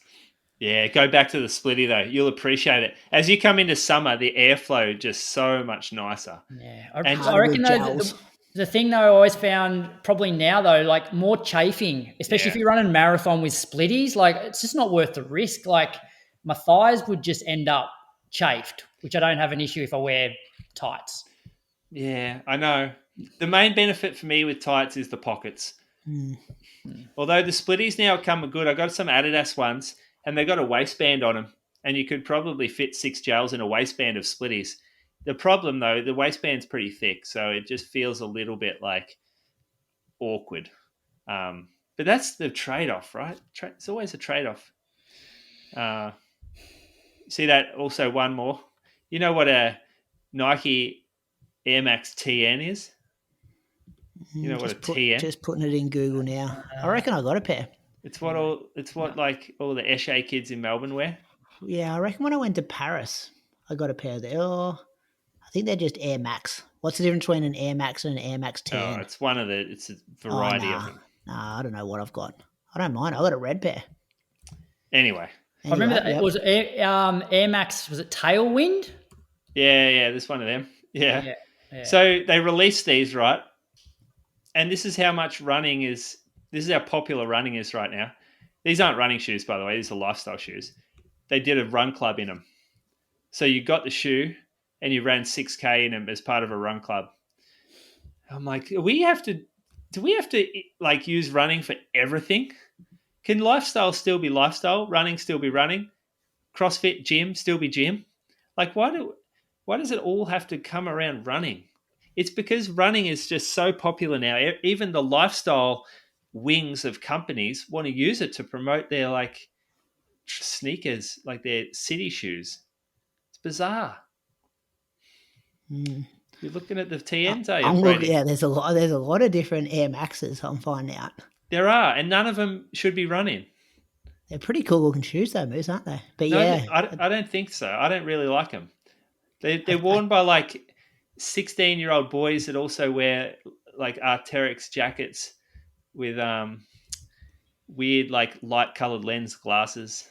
Yeah, go back to the splitty though. You'll appreciate it. As you come into summer, the airflow just so much nicer. Yeah, I reckon though the thing though I always found probably now though, like more chafing, especially if you run a marathon with splitties, like it's just not worth the risk. Like my thighs would just end up chafed, which I don't have an issue if I wear tights. Yeah, I know. The main benefit for me with tights is the pockets. Although the splitties now come good. I got some Adidas ones and they got a waistband on them, and you could probably fit 6 gels in a waistband of splitties. The problem, though, the waistband's pretty thick, so it just feels a little bit like awkward. But that's the trade-off, right? It's always a trade-off. See that? Also, one more. You know what a Nike Air Max TN is? You know what a TN? Just putting it in Google now. I reckon I got a pair. It's what all the Eshe kids in Melbourne wear. Yeah, I reckon when I went to Paris, I got a pair there. Oh, I think they're just Air Max. What's the difference between an Air Max and an Air Max 10? Oh, it's a variety of them. Nah, I don't know what I've got. I don't mind. I got a red pair. Anyway. I remember that. It was Air Max, was it Tailwind? Yeah, there's one of them. Yeah. So they released these, right? And this is how much running is, this is how popular running is right now. These aren't running shoes, by the way. These are lifestyle shoes. They did a run club in them. So you got the shoe and you ran 6K in them as part of a run club. I'm like, do we have to like use running for everything? Can lifestyle still be lifestyle? Running still be running? CrossFit gym still be gym? Like, why does it all have to come around running? It's because running is just so popular now. Even the lifestyle wings of companies want to use it to promote their like sneakers, like their city shoes. It's bizarre. You're looking at the TNs, are you? Yeah, there's a lot of different Air Maxes I'm finding out. There are, and none of them should be running. They're pretty cool looking shoes though, Moose, aren't they? But no, yeah. I don't think so. I don't really like them. They're worn by like 16-year-old boys that also wear like Arc'teryx jackets with weird like light coloured lens glasses.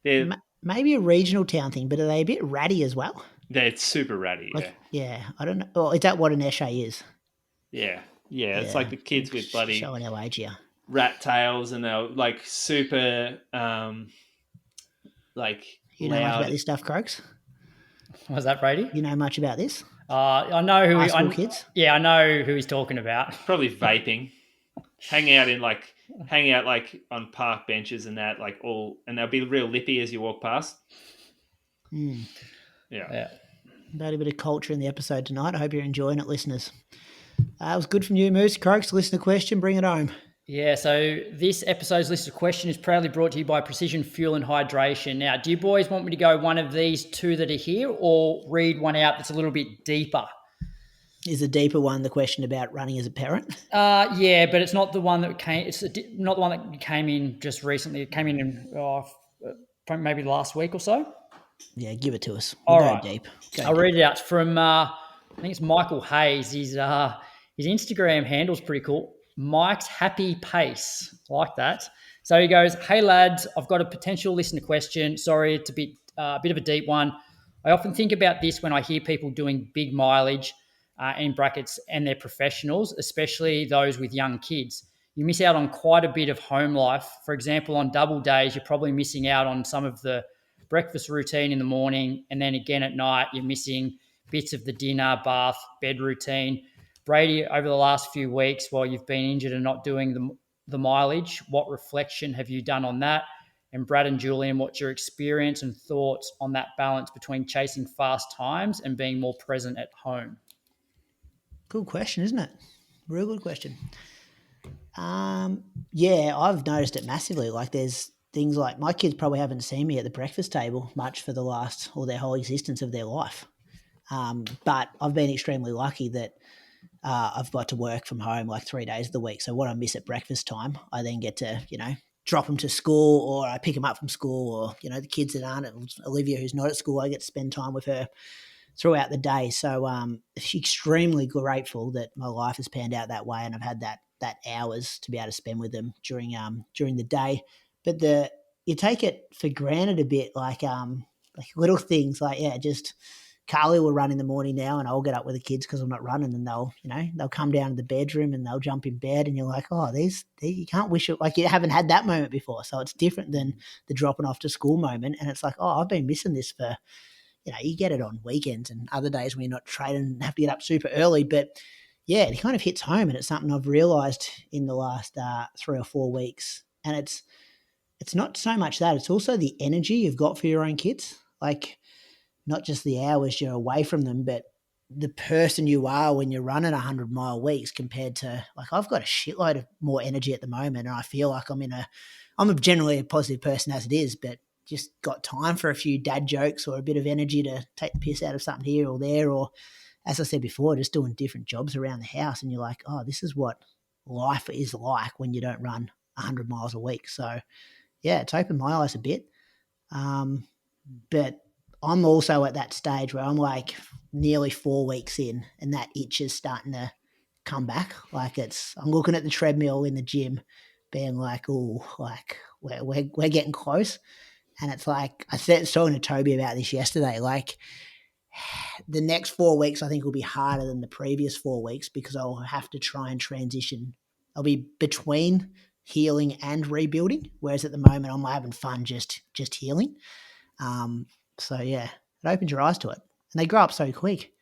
They're maybe a regional town thing, but are they a bit ratty as well? They're super ratty. Yeah. I don't know. Well, is that what an Eshe is? Yeah. It's like the kids with bloody showing our age here. Rat tails, and they're like super like you know much about this stuff, Croaks? Was that Brady? You know much about this? I know who kids. Yeah, I know who he's talking about. Probably vaping, hang out like on park benches and that, like and they'll be real lippy as you walk past. Yeah. About a bit of culture in the episode tonight. I hope you're enjoying it, listeners. It was good from you, Moose. Croaks, listener question, bring it home. Yeah, so this episode's listener question is proudly brought to you by Precision Fuel and Hydration. Now, do you boys want me to go one of these two that are here or read one out that's a little bit deeper? Is the deeper one the question about running as a parent? Yeah, but it's not the one that came. It's not the one that came in just recently. It came in maybe last week or so. Yeah, give it to us. All go right. deep. I'll read it out from I think it's Michael Hayes. His Instagram handle's pretty cool. Mike's Happy Pace. I like that. So he goes, "Hey lads, I've got a potential listener question. Sorry, it's a bit of a deep one. I often think about this when I hear people doing big mileage, in brackets, and they're professionals, especially those with young kids. You miss out on quite a bit of home life. For example, on double days, you're probably missing out on some of the breakfast routine in the morning, and then again at night, you're missing bits of the dinner, bath, bed routine. Brady, over the last few weeks, while you've been injured and not doing the mileage, what reflection have you done on that? And Brad and Julian, what's your experience and thoughts on that balance between chasing fast times and being more present at home?" Good question, isn't it? Real good question. Yeah, I've noticed it massively. Like there's things like my kids probably haven't seen me at the breakfast table much for the last or their whole existence of their life. But I've been extremely lucky that I've got to work from home like 3 days of the week. So what I miss at breakfast time, I then get to, drop them to school, or I pick them up from school, or, the kids that aren't, Olivia, who's not at school, I get to spend time with her throughout the day. So extremely grateful that my life has panned out that way, and I've had that hours to be able to spend with them during the day. But you take it for granted a bit, like little things like, just Carly will run in the morning now, and I'll get up with the kids because I'm not running, and they'll come down to the bedroom and they'll jump in bed, and you're like, oh, these you can't wish it, like you haven't had that moment before. So it's different than the dropping off to school moment, and it's like, oh, I've been missing this for, you get it on weekends and other days when you're not training and have to get up super early. But yeah, it kind of hits home, and it's something I've realised in the last 3 or 4 weeks. And it's not so much that, it's also the energy you've got for your own kids. Like not just the hours you're away from them, but the person you are when you're running 100-mile weeks compared to, like, I've got a shitload of more energy at the moment, and I feel like I'm generally a positive person as it is, but just got time for a few dad jokes or a bit of energy to take the piss out of something here or there, or as I said before, just doing different jobs around the house, and you're like, oh, this is what life is like when you don't run 100 miles a week. So yeah, it's opened my eyes a bit. But I'm also at that stage where I'm like nearly 4 weeks in, and that itch is starting to come back. Like I'm looking at the treadmill in the gym being like, oh, like we're getting close. And it's like, I was talking to Toby about this yesterday, like the next 4 weeks I think will be harder than the previous 4 weeks because I'll have to try and transition. I'll be between healing and rebuilding, whereas at the moment I'm having fun just healing. So yeah, it opens your eyes to it, and they grow up so quick.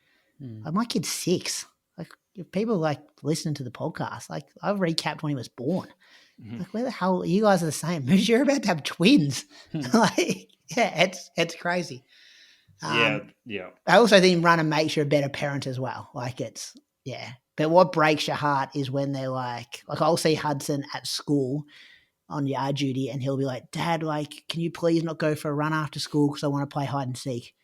Like my kid's 6. Like if people like listening to the podcast, like I've recapped when he was born. Like where the hell you guys are the same? You're about to have twins. Like yeah, it's crazy. Yeah. I also think running makes you a better parent as well. Like but what breaks your heart is when they're like I'll see Hudson at school on yard duty, and he'll be like, Dad, like, can you please not go for a run after school because I want to play hide and seek?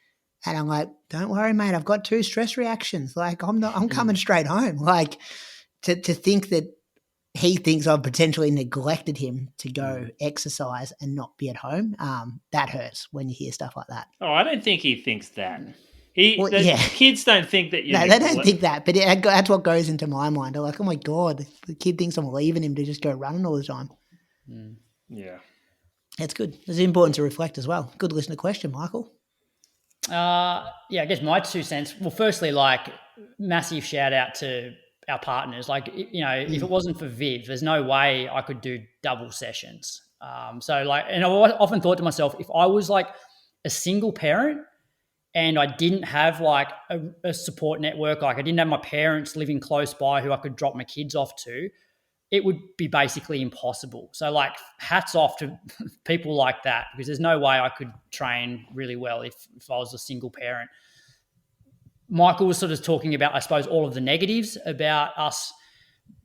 And I'm like, don't worry, mate, I've got 2 stress reactions. Like I'm coming straight home. Like to think that he thinks I've potentially neglected him to go exercise and not be at home. That hurts when you hear stuff like that. Oh, I don't think he thinks that. Kids don't think that you. No, they don't think that, but that's what goes into my mind. They're like, oh my God, the kid thinks I'm leaving him to just go running all the time. Yeah. It's good. It's important to reflect as well. Good listener question, Michael. I guess my 2 cents. Well, firstly, like massive shout out to our partners. Like, if it wasn't for Viv, there's no way I could do double sessions. So like, and I often thought to myself, if I was like a single parent and I didn't have like a support network, like I didn't have my parents living close by who I could drop my kids off to, it would be basically impossible. So like hats off to people like that, because there's no way I could train really well if I was a single parent. Michael was sort of talking about, I suppose, all of the negatives about us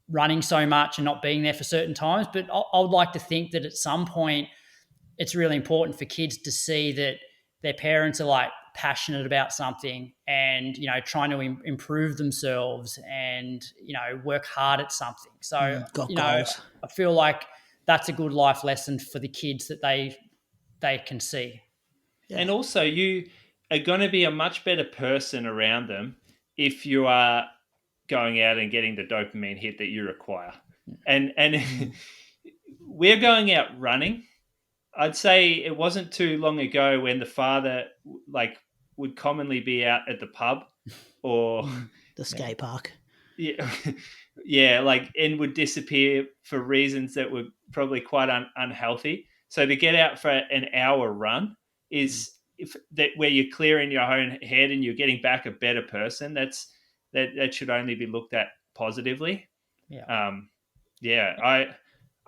running so much and not being there for certain times. But I would like to think that at some point it's really important for kids to see that their parents are like passionate about something and, trying to improve themselves and, work hard at something. So, I feel like that's a good life lesson for the kids that they can see. Yeah. And also you are going to be a much better person around them if you are going out and getting the dopamine hit that you require. And we're going out running. I'd say it wasn't too long ago when the father would commonly be out at the pub or the skate park. Yeah, yeah, and would disappear for reasons that were probably quite unhealthy. So to get out for an hour run is where you're clearing your own head and you're getting back a better person. That should only be looked at positively. Yeah.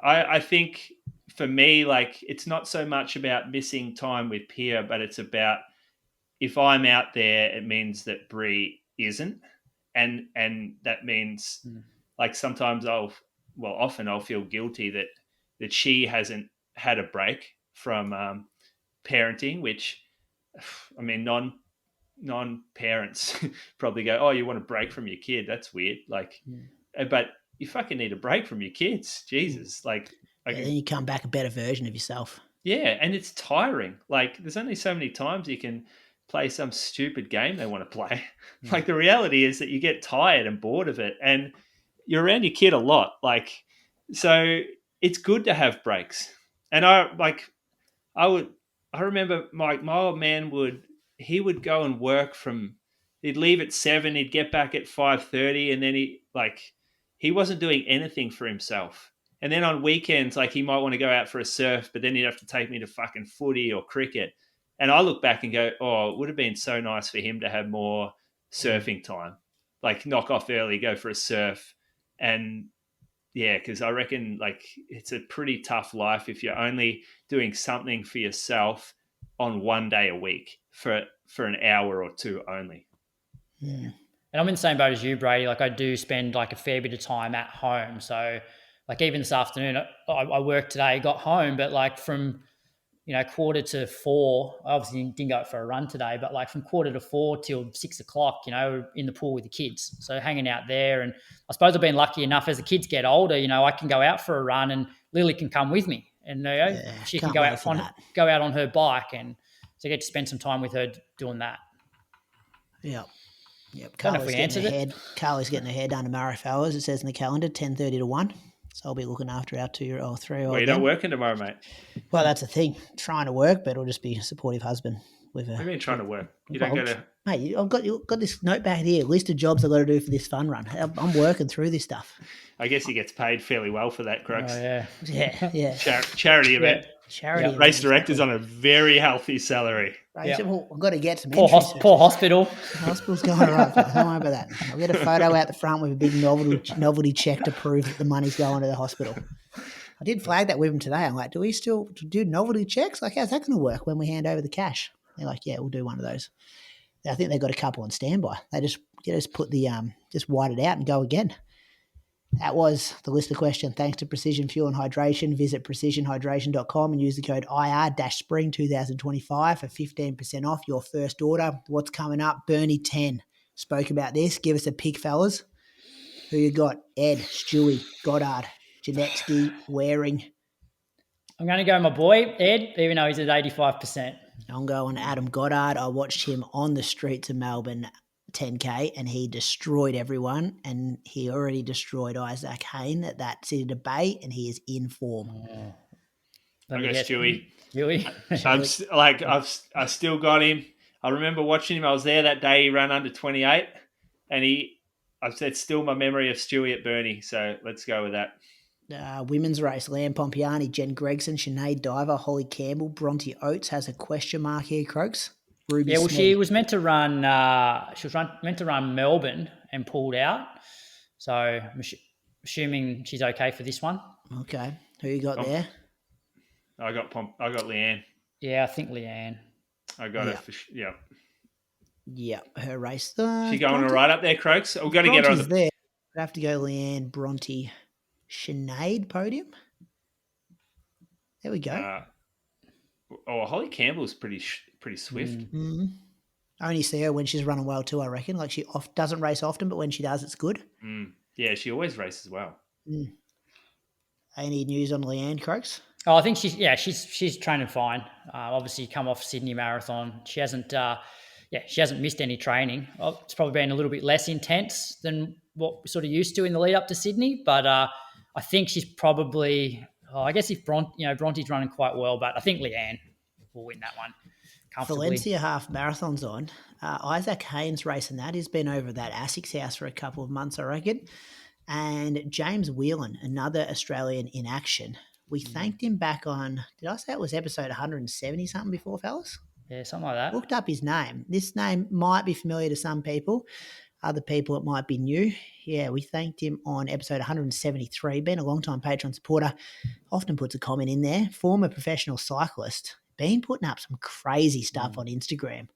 I think for me, it's not so much about missing time with Pia, but it's about if I'm out there, it means that Bree isn't. And that means sometimes often I'll feel guilty that she hasn't had a break from parenting, which I mean, non-parents probably go, oh, you want a break from your kid? That's weird. But you fucking need a break from your kids. Jesus. Then you come back a better version of yourself. Yeah. And it's tiring. There's only so many times you can play some stupid game they want to play. The reality is that you get tired and bored of it and you're around your kid a lot. So it's good to have breaks. And I remember my old man would go and work he'd leave at 7, he'd get back at 5:30 and then he wasn't doing anything for himself. And then on weekends, he might want to go out for a surf, but then he'd have to take me to fucking footy or cricket. And I look back and go, oh, it would have been so nice for him to have more surfing time. Knock off early, go for a surf. And yeah, because I reckon it's a pretty tough life if you're only doing something for yourself on one day a week for an hour or two only. Yeah. And I'm in the same boat as you, Brady. I do spend a fair bit of time at home. So even this afternoon, I worked today, got home, but from 3:45, I obviously didn't go out for a run today, but from 3:45 till 6 o'clock, in the pool with the kids. So hanging out there. And I suppose I've been lucky enough as the kids get older, I can go out for a run and Lily can come with me and she can go out on her bike. And so I get to spend some time with her doing that. Yeah. Yep. Carly's getting her hair done tomorrow, fellas. It says in the calendar, 10:30 to 1. So I'll be looking after our 2-year-old, 3-year-old. Well, you're not working tomorrow, mate. Well, that's the thing. Trying to work, but it'll just be a supportive husband with her. What do you mean trying to work? You don't go to... Mate, I've got this note back here, list of jobs I've got to do for this fun run. I'm working through this stuff. I guess he gets paid fairly well for that, Crux. Oh, yeah. Yeah. Charity event. Charity event. Race director's on a very healthy salary. Well, I've got to get some poor hospital. The hospital's going all right. Don't worry about that. I'll get a photo out the front with a big novelty check to prove that the money's going to the hospital. I did flag that with them today. I'm like, do we still do novelty checks? How's that going to work when we hand over the cash? They're like, yeah, we'll do one of those. I think they've got a couple on standby. They just put the just white it out and go again. That was the list of questions. Thanks to Precision Fuel and Hydration. Visit precisionhydration.com and use the code IR-Spring2025 for 15% off your first order. What's coming up? Burnie 10. Spoke about this. Give us a pick, fellas. Who you got? Ed, Stewie, Goddard, Janetsky, Waring. I'm going to go my boy, Ed, even though he's at 85%. I'm going Adam Goddard. I watched him on the streets of Melbourne 10K and he destroyed everyone, and he already destroyed Isaac Hayne at that City to Bay, and he is in form. I got Stewie. Stewie. I've still got him. I remember watching him. I was there that day. He ran under 28, and I've said still my memory of Stewie at Burnie. So let's go with that. Women's race, Lamb Pompiani, Jen Gregson, Sinead Diver, Holly Campbell, Bronte Oates has a question mark here, Croaks. Ruby Smith. She was meant to run. Meant to run Melbourne and pulled out. So I'm assuming she's okay for this one. Okay, who you got there? I got Leanne. Yeah, I think Leanne. I got her. Yeah. Yeah, her race. She going right up there, Croaks. We've got to get her on the. There. I'd have to go Leanne, Bronte, Sinead podium. There we go. Holly Campbell's pretty swift. Mm-hmm. I only see her when she's running well too, I reckon. She doesn't race often, but when she does, it's good. Yeah, she always races well. Any news on Leanne, Croaks? Oh, I think she's training fine. Obviously, come off Sydney Marathon. She hasn't she hasn't missed any training. It's probably been a little bit less intense than what we're sort of used to in the lead up to Sydney, but I think she's probably. I guess if Bronte's running quite well, but I think Leanne will win that one comfortably. Valencia half marathon's on. Isaac Haynes racing that. He's been over at Asics house for a couple of months, I reckon. And James Whelan, another Australian in action. We thanked him back on, did I say it was episode 170 something before, fellas? Yeah, something like that. Looked up his name. This name might be familiar to some people. Other people, it might be new. Yeah, we thanked him on episode 173. Been a long-time Patreon supporter. Often puts a comment in there. Former professional cyclist. Been putting up some crazy stuff on Instagram.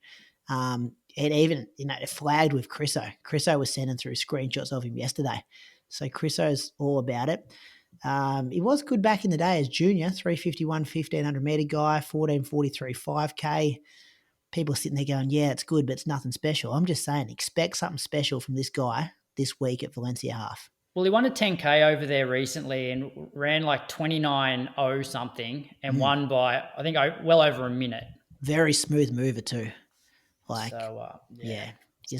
It even, flagged with Chriso. Chriso was sending through screenshots of him yesterday. So Chriso's all about it. He was good back in the day as junior. 351, 1,500-metre guy. 1443, 5K. People sitting there going, yeah, it's good, but it's nothing special. I'm just saying, expect something special from this guy this week at Valencia Half. Well, he won a 10K over there recently and ran like 29.0 something and won by, I think, well over a minute. Very smooth mover too. He's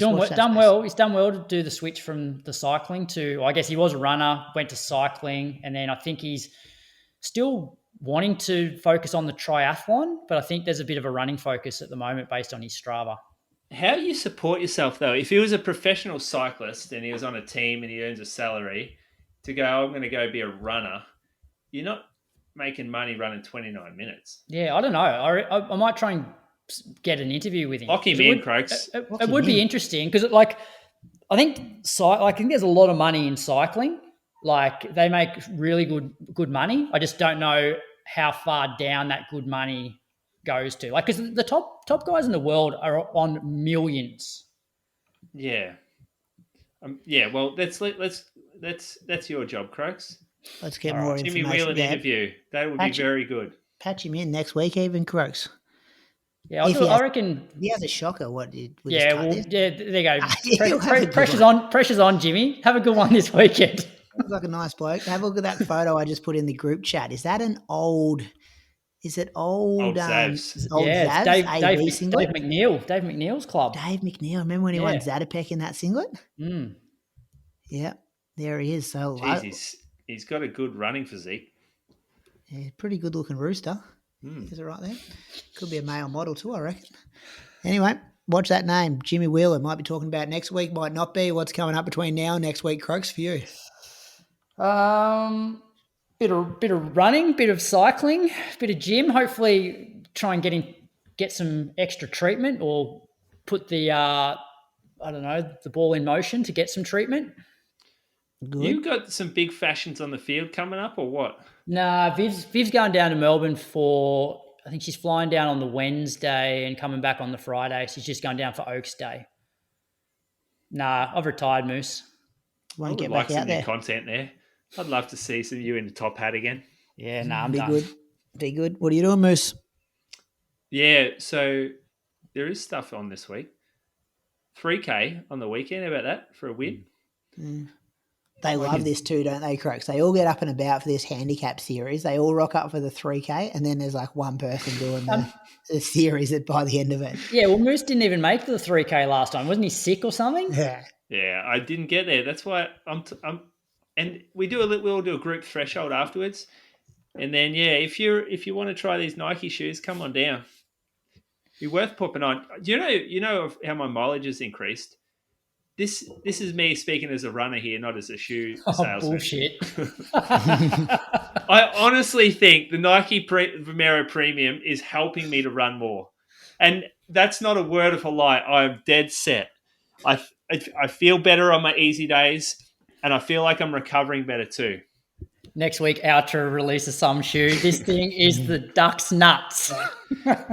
done well. He's done well to do the switch from the cycling to, I guess he was a runner, went to cycling, and then I think he's still wanting to focus on the triathlon, but I think there's a bit of a running focus at the moment based on his Strava. How do you support yourself, though? If he was a professional cyclist and he was on a team and he earns a salary, to go, I'm going to go be a runner, you're not making money running 29 minutes. Yeah, I don't know. I might try and get an interview with him. Lock him in, Croaks. It would be interesting because, I think there's a lot of money in cycling. Like, they make really good money. I just don't know how far down that good money goes to. Like, because the top guys in the world are on millions. Yeah. Well, that's your job, Croaks. Let's get more Jimmy information. Whelan interview. That would be very good. Patch him in next week, even Croaks. Yeah, I reckon. He has a shocker. There you go. Pressure's on, Jimmy. Have a good one this weekend. Looks like a nice bloke. Have a look at that photo I just put in the group chat. Is that an old? Is it old? Zavs. Old Zavs? Dave singlet? Dave McNeil's club. Dave McNeil. Remember when he won Zatopek in that singlet? Mm. Yeah, there he is. So he's got a good running physique. Yeah, pretty good looking rooster. Is it right there? Could be a male model too, I reckon. Anyway, watch that name, Jimmy Wheeler. Might be talking about next week, might not be. What's coming up between now and next week, Croaks, for you? Bit of running, bit of cycling, bit of gym. Hopefully, try and get some extra treatment or put the the ball in motion to get some treatment. Good. You've got some big fashions on the field coming up, or what? Nah, Viv's going down to Melbourne for. I think she's flying down on the Wednesday and coming back on the Friday. She's just going down for Oaks Day. Nah, I've retired, Moose. Won't get like back out some there. new content there. I'd love to see some of you in the top hat again. Yeah, I'm done. Good. Be good. What are you doing, Moose? Yeah, so there is stuff on this week. 3K on the weekend. How about that for a win? They love this too, don't they, Croaks? They all get up and about for this handicap series. They all rock up for the 3K, and then there's like one person doing the series by the end of it. Yeah, well, Moose didn't even make the 3K last time. Wasn't he sick or something? Yeah, I didn't get there. That's why and we'll do a group threshold afterwards. And then, if you want to try these Nike shoes, come on down. Be worth popping on. You know how my mileage has increased? This is me speaking as a runner here, not as a shoe salesman. Bullshit. I honestly think the Nike Vomero Premium is helping me to run more. And that's not a word of a lie. I'm dead set. I feel better on my easy days, and I feel like I'm recovering better too. Next week, Outro releases some shoe. This thing is the duck's nuts.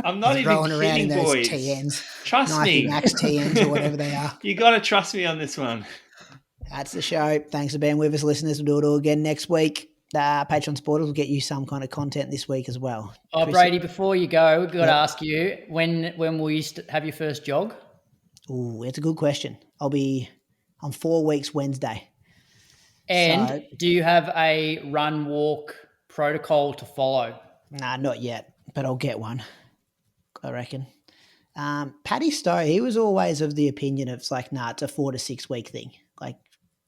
I'm not even kidding, boys. TNs. Trust Nike me. Max TNs or whatever they are. You got to trust me on this one. That's the show. Thanks for being with us, listeners. We'll do it all again next week. Patreon supporters will get you some kind of content this week as well. Oh, Brady, before you go, we've got to ask you, when will you have your first jog? Ooh, it's a good question. I'll be on 4 weeks Wednesday. And do you have a run-walk protocol to follow? Nah, not yet, but I'll get one, I reckon. Paddy Stowe, he was always of the opinion of it's like, nah, it's a 4 to 6 week thing. Like,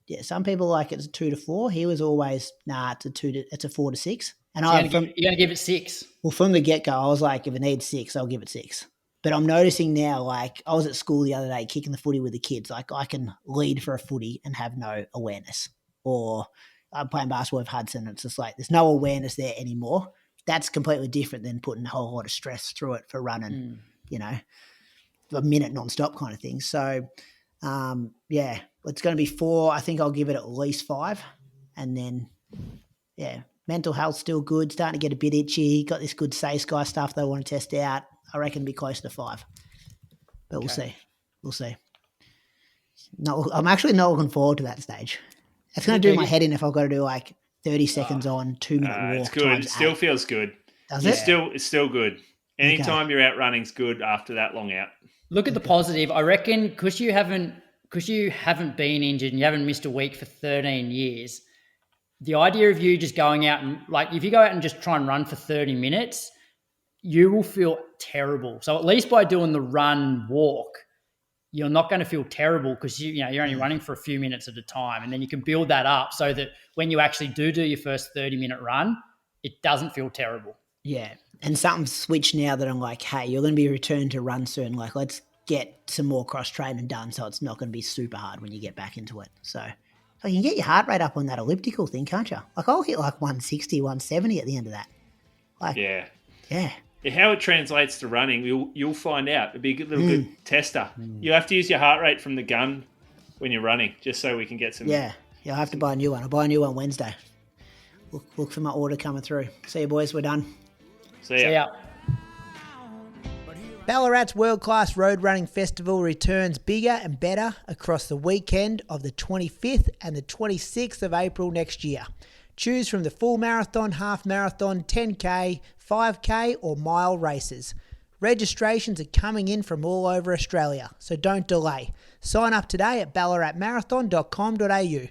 yeah, some people like it's a 2 to 4. He was always, nah, it's a 4 to 6. And you're going to give it 6. Well, from the get go, I was like, if it needs 6, I'll give it 6. But I'm noticing now, like, I was at school the other day kicking the footy with the kids. Like, I can lead for a footy and have no awareness. Or I'm playing basketball with Hudson. It's just like there's no awareness there anymore. That's completely different than putting a whole lot of stress through it for running, you know, a minute nonstop kind of thing. So, yeah, it's going to be 4. I think I'll give it at least 5. And then, yeah, mental health still good. Starting to get a bit itchy. Got this good Say Sky stuff that I want to test out. I reckon it'll be close to 5. But we'll see. We'll see. No, I'm actually not looking forward to that stage. It's going to do my head in if I've got to do like 30 seconds on, 2 minute walk. It's good. It still 8. feels good. Does it? It's still good. Anytime you're out running's good after that long out. Look at the positive. I reckon because you haven't been injured and you haven't missed a week for 13 years, the idea of you just going out and like if you go out and just try and run for 30 minutes, you will feel terrible. So at least by doing the run walk, you're not going to feel terrible because you're only running for a few minutes at a time, and then you can build that up so that when you actually do your first 30-minute run, it doesn't feel terrible. Yeah, and something's switched now that I'm like, hey, you're going to be returned to run soon. Like, let's get some more cross training done so it's not going to be super hard when you get back into it. So you can get your heart rate up on that elliptical thing, can't you? Like, I'll hit like 160, 170 at the end of that. Like, yeah. How it translates to running, you'll find out. It'll be a good tester. You'll have to use your heart rate from the gun when you're running, just so we can get some. Yeah, I'll have to buy a new one. I'll buy a new one Wednesday. Look for my order coming through. See you, boys. We're done. See ya. Ballarat's world-class road running festival returns bigger and better across the weekend of the 25th and the 26th of April next year. Choose from the full marathon, half marathon, 10K, 5K or mile races. Registrations are coming in from all over Australia, so don't delay. Sign up today at ballaratmarathon.com.au.